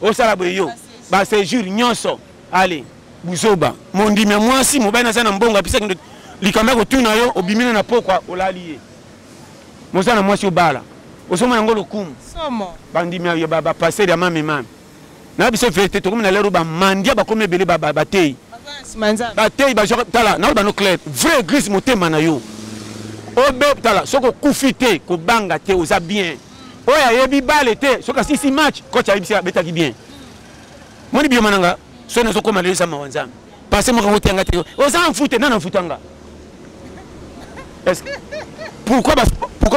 o sala boyo ba séjour nyonso allez buzoba mondime mwasi mobana sana mbongo apisa kindo likamba ko tuna yo obimina na pokwa olaliye mozana mwasi obala osoma yango lokumu somo bandime yo ba passer ya mame na biso vérité to comme na lero ba mandia ba comme belé ba batei batei ba tala na ba no clair vrai église motema na yo obe tala soko kufite ko banga te oza bien oya yebi bale te soka sisi match coach ayibisa betaki bien moni bio mananga so na soko malisa mawanzam passer mo ko tenga te oza mfute nana mfutanga est-ce pourquoi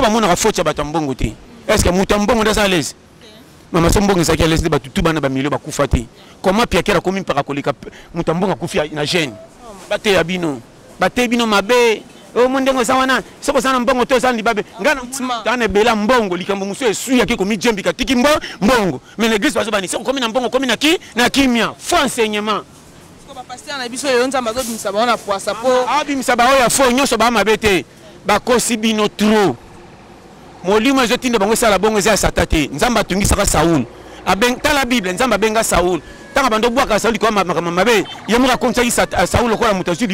ba mona ka faute ba tambongo te est-ce que mutambongo ndasa à l'aise mama sombongo zaki à l'aise de batutu bana ba milio ba kufate comment piakera komi mpaka kolika mutambongo kufi na jeune bate ya bino mabe o mondengo sawana soko sana mbongo to sana libabe ngana tane bela mbongo likambo muso esu yake komi jembi katiki mbongo mais l'église bazo bani soko komi na mbongo komi na kimia faux enseignement soko ba pasteur na biso yo nzamba zo bimisa ba na poisa po bimisa ba oya faux nyoso ba mabete ba kosi bino trop molimo ezotinda bango sala bongo za satate nzamba tungisaka Saul tala Bible nzamba benga Saul tanga bando bwaka Saul ko mabe yemuka konta Saul ko la mutasu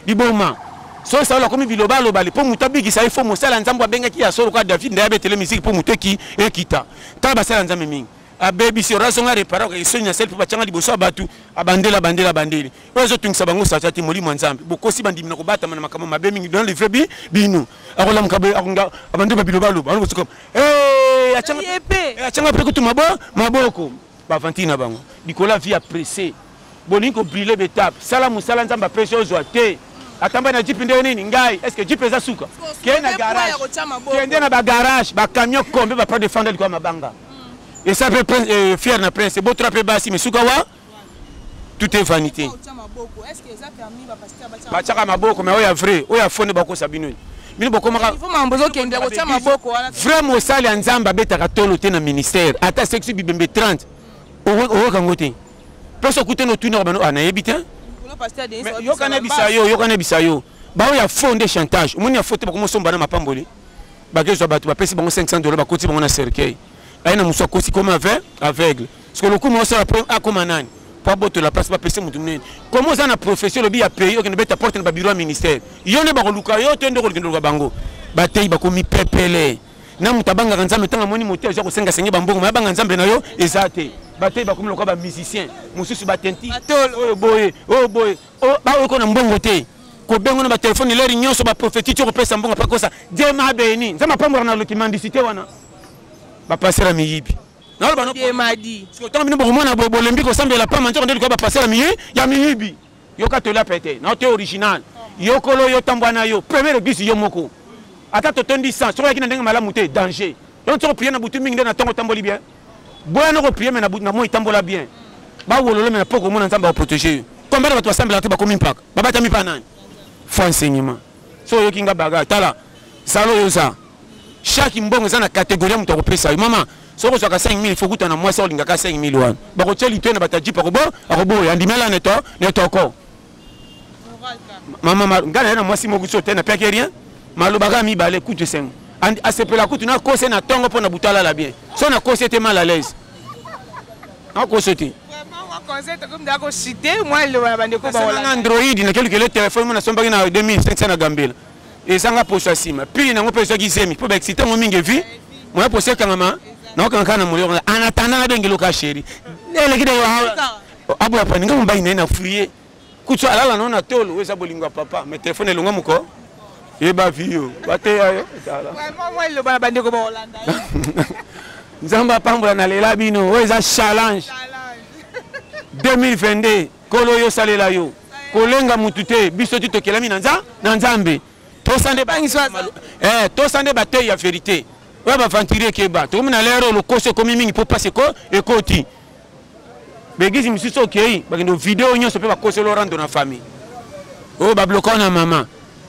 liboma so Saul ko mi bilobalo bali po mutabiki sa ifo mosala nzamba benga ki ya solo kwa David ndaye betele musique po muteki ekita tala basala nzambe mingi abebi si razonga repara ko isonya sel po bachanga liboso abatu bandeli ozo tungisa bango satate molimo nzambe bokosi bandimi na ko bata na makama mabe mingi dans le vrai bino akola mkabe akonga abandu babilobalo balo ko achanga pe kutu maboko ba vantina bango Nicolas via pressé bolinko brûler betap sala musala nzamba pressé ozo te atamba na jipi ndio nini ngai est-ce que jipi eza suka kena garage kende na ba garage ba camion kombe ba pas défendre kwa mabanga et ça peut fier na prince beau traper basi mais suka wa tout est vanité est-ce que ça permis ba pasteur ba chaka maboko mais oya vrai oya fone bako sabino mini boko maka vrai mosali nzamba betaka tolo te na ministère ata sexy bibembe 30 o kangote peso kute no tuna bano anayebita yokana bisayo ba oya fonde chantage omoni ya faute bako mosomba na mapamboli bagezo batu ba pesi bango $500 ba koti bango na cercueil aina muso kosi comme aveugle parce que le coup moi ça a comme nani pas boto la place pas pesi mutu nene comment ça na profession le bi a payer okene beta porte na bureau ministère yone ba luka yo tende ko lindo bango batei ba komi pepele na mutabanga kanzambe tanga moni moteur za ko senga sengi bambongo ma banga nzambe na yo ezate batei ba komi lokwa ba musicien mususu batenti oh boy ba ko na mbongo te ko bengo na ba téléphone leri nyonso ba prophétique ko pesa mbongo pa kosa dema beni nzama pambora na lokimandicité wana ba passer la miyibi na ba no madi parce que tant bino bo mona bo lembi ko sambela pa manjo ndeli ko ba passer la miyi ya miyibi yo ka to la pété na te original yo kolo yo tambwana yo première église yo moko ata to tondi sans so yakina ndenga malamu te danger donc to prier na butu mingi na tongo tamboli bien boya no ko prier na butu na mo itambola bien ba wololo me na poko mona nzamba protéger combien de bato assemblera te ba komi mpaka ba bata mi pa nani faux enseignement so yo kinga baga tala salo yo ça chaque mbongo za na catégorie muto ko pesa mama soko soka 5000 il faut kutana moi ça olinga ka 5000 wan ba ko teli to na bataji pa ko bo yandimela neto ko mama ngana na moi si mo kuso te na peke rien malobaka mi balé coûte 5 a se pela coûte na kose na tongo po na butala la bien so na kose te mal à l'aise na kose te vraiment conseil comme dako citer moi le bande ko ba wala Android na quelques téléphone na somba na 2500 na gambela et ça nga posa sima puis na ngope soki zemi po ba exciter mo mingi vi moi poser kangama na kankana mo en attendant na bengelo ka chéri ele kide abu apa ninga mbai na fuye kutu alala no na tolo weza bolingwa papa mais téléphone elonga muko e ba vio bate ayo tala vraiment moi le ba bande ko ba Holanda nzamba pambola na lela bino weza challenge 2022 kolo yo salela yo kolenga mutute biso ti tokelami na nzambe to sande bangiswa to sande bate ya vérité wa ba venturier keba to mina lero lo koso komi mingi po passer ko e koti begizi misuso okei ba ndo vidéo nyonso pe ba koso lo rando na famille Oh, bah bloquant na maman.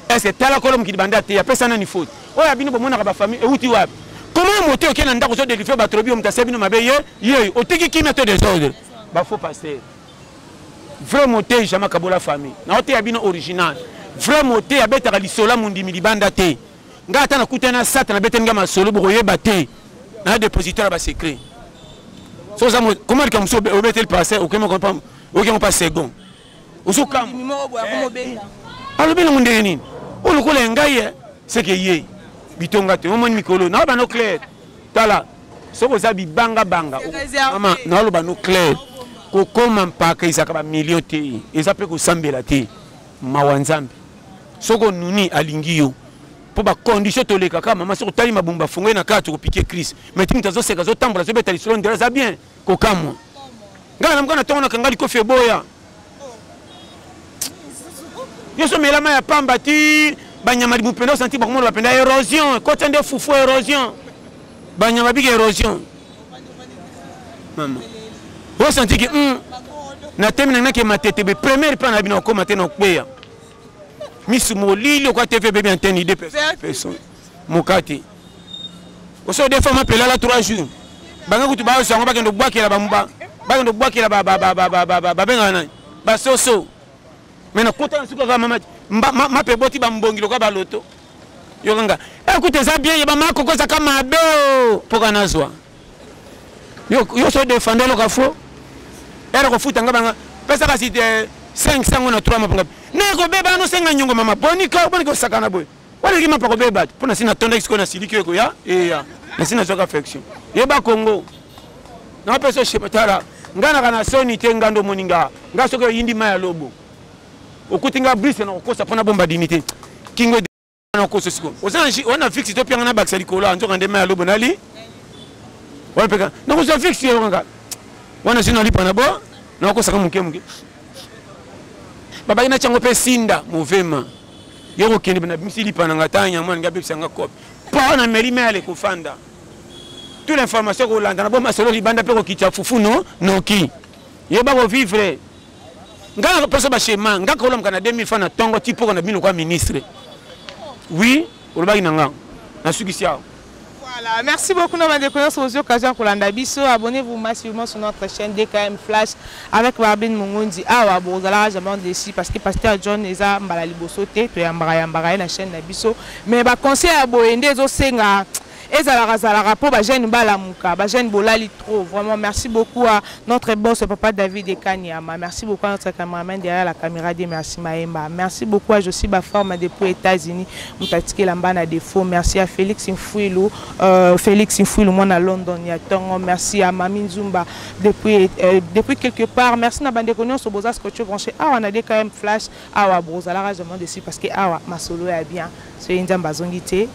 Est-ce que t'as la colonne qui bande à tes, après ça n'a ni faute. Oh, la bino, mon araba famille, et où tu vas? Comment monter au Canada pour se délivrer, bah trop bien, on t'a servi ma belle, yé, au tiki qui met des ordres. Bah, faut passer. Vrai monter, jamais kabola famille. Na ote abino original. Vrai monter, abeta kalisola mundi milibanda te. Nga ata na kutana sata na beta nga masolo boye bate. Na dépositeur ba secret. So ça comment le kamso obete le passé, aucun pas second. Oso kam. Alo bino munde nini? O lo kola ngai c'est que yé. Bitonga te, mon mikolo. Na ba no clair. Tala. So boza bibanga banga. Mama, na lo ba no clair. Kokoma mpaka izaka ba million te. Ezape ko sambela te. Mawanzambi. Soko nuni alingi yo. Po ba condition toleka kama mama soko tali mabumba fungwe na katu ko piquer Chris. Mais timta zo seka zo tambola zo betali solo ndela za bien. Ko kamwa. Ngana mkana tona kangali ko feboya. Yoso melama ya pamba ti banyama di mupendo senti ba komo ba penda érosion. Ko tende fufu érosion. Banyama bige érosion. Maman. Vous sentez que na termine na ke matete be première pas na bino ko matena okweya. Miss Molili quoi TV bébé antenne idée personne. Mokati. Oso des fois m'appelle là 3 jours. Banga kutu ba so ngaba kendo bwakela ba mba. Ba kendo bwakela ba benga na. Ba soso. Mena kota nsuka ka mama ma pe boti ba mbongilo kwa ba loto. Yo ganga. Écoutez ça bien ba mako ko saka mabeo poka nazwa. Yo so défendre le kafo. Era ko futa ngaba pesa ka si 500 na 3 mapanga. Nego beba no senga nyongo mama bonika bonika sakana boy. Wala kima pa ko beba. Pona sina tonda exko na siliki ko ya. Ya. Na sina soka affection. Yeba Congo. Na pesa shepatara. Ngana kana soni tenga ndo moninga. Ngaso ko yindi maya lobo. Okutinga brise na kokosa pona bomba dignité. Kingo na kokosa siko. Wana fixe to pianga na baksali ko la nzoka ndema ya lobo nali. Wala peka. Na ko so fixe yo ngaka. Wana sina lipa na bo. Na kokosa kama mke. Baba ina chango pe sinda movema. Yoko kende na misili pa na ngatanya mwana ngabe sanga kopi. Pa na merimele ko fanda. Toute l'information ko landa na bomba solo libanda pe ko kicha fufu no noki. Yeba ko vivre. Ngana ko pesa ba shema, ngaka ko lamka na 2000 francs na tongo tipo ko na bino kwa ministre. Oui, o ba inanga. Na sukisia. Voilà, merci beaucoup de connaître aux occasions pour l'Andabiso. Abonnez-vous massivement sur notre chaîne DKM Flash avec Barbine Mungundi. Ah, vous allez jamais décis parce que Pasteur John est à Mbalaliboso, tu es à Mbaraï, la chaîne Nabiso. Mais bah conseil à Boende, zo senga. Et ça la rapport, bah jeune balamuka, bah jeune bolali trop. Vraiment, merci beaucoup à notre boss, papa David Ekanyama. Merci beaucoup à notre cameraman derrière la caméra de Merci Maemba. Merci beaucoup à Josie Baforma depuis les États-Unis. Moutatike Lambana Défaut. Merci à Félix Infouilou. Félix Infouilou, moi à London. Merci à Mami Zumba depuis quelque part. Merci à Bande Konyon sur Bozas Coach branché. Ah, on a des quand même flash. Ah, ouais, Brosa, là, je demande dessus parce que ah, ma solo est bien. C'est une dame bazongité.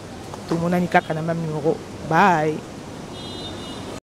Tout le monde a un numéro. Bye.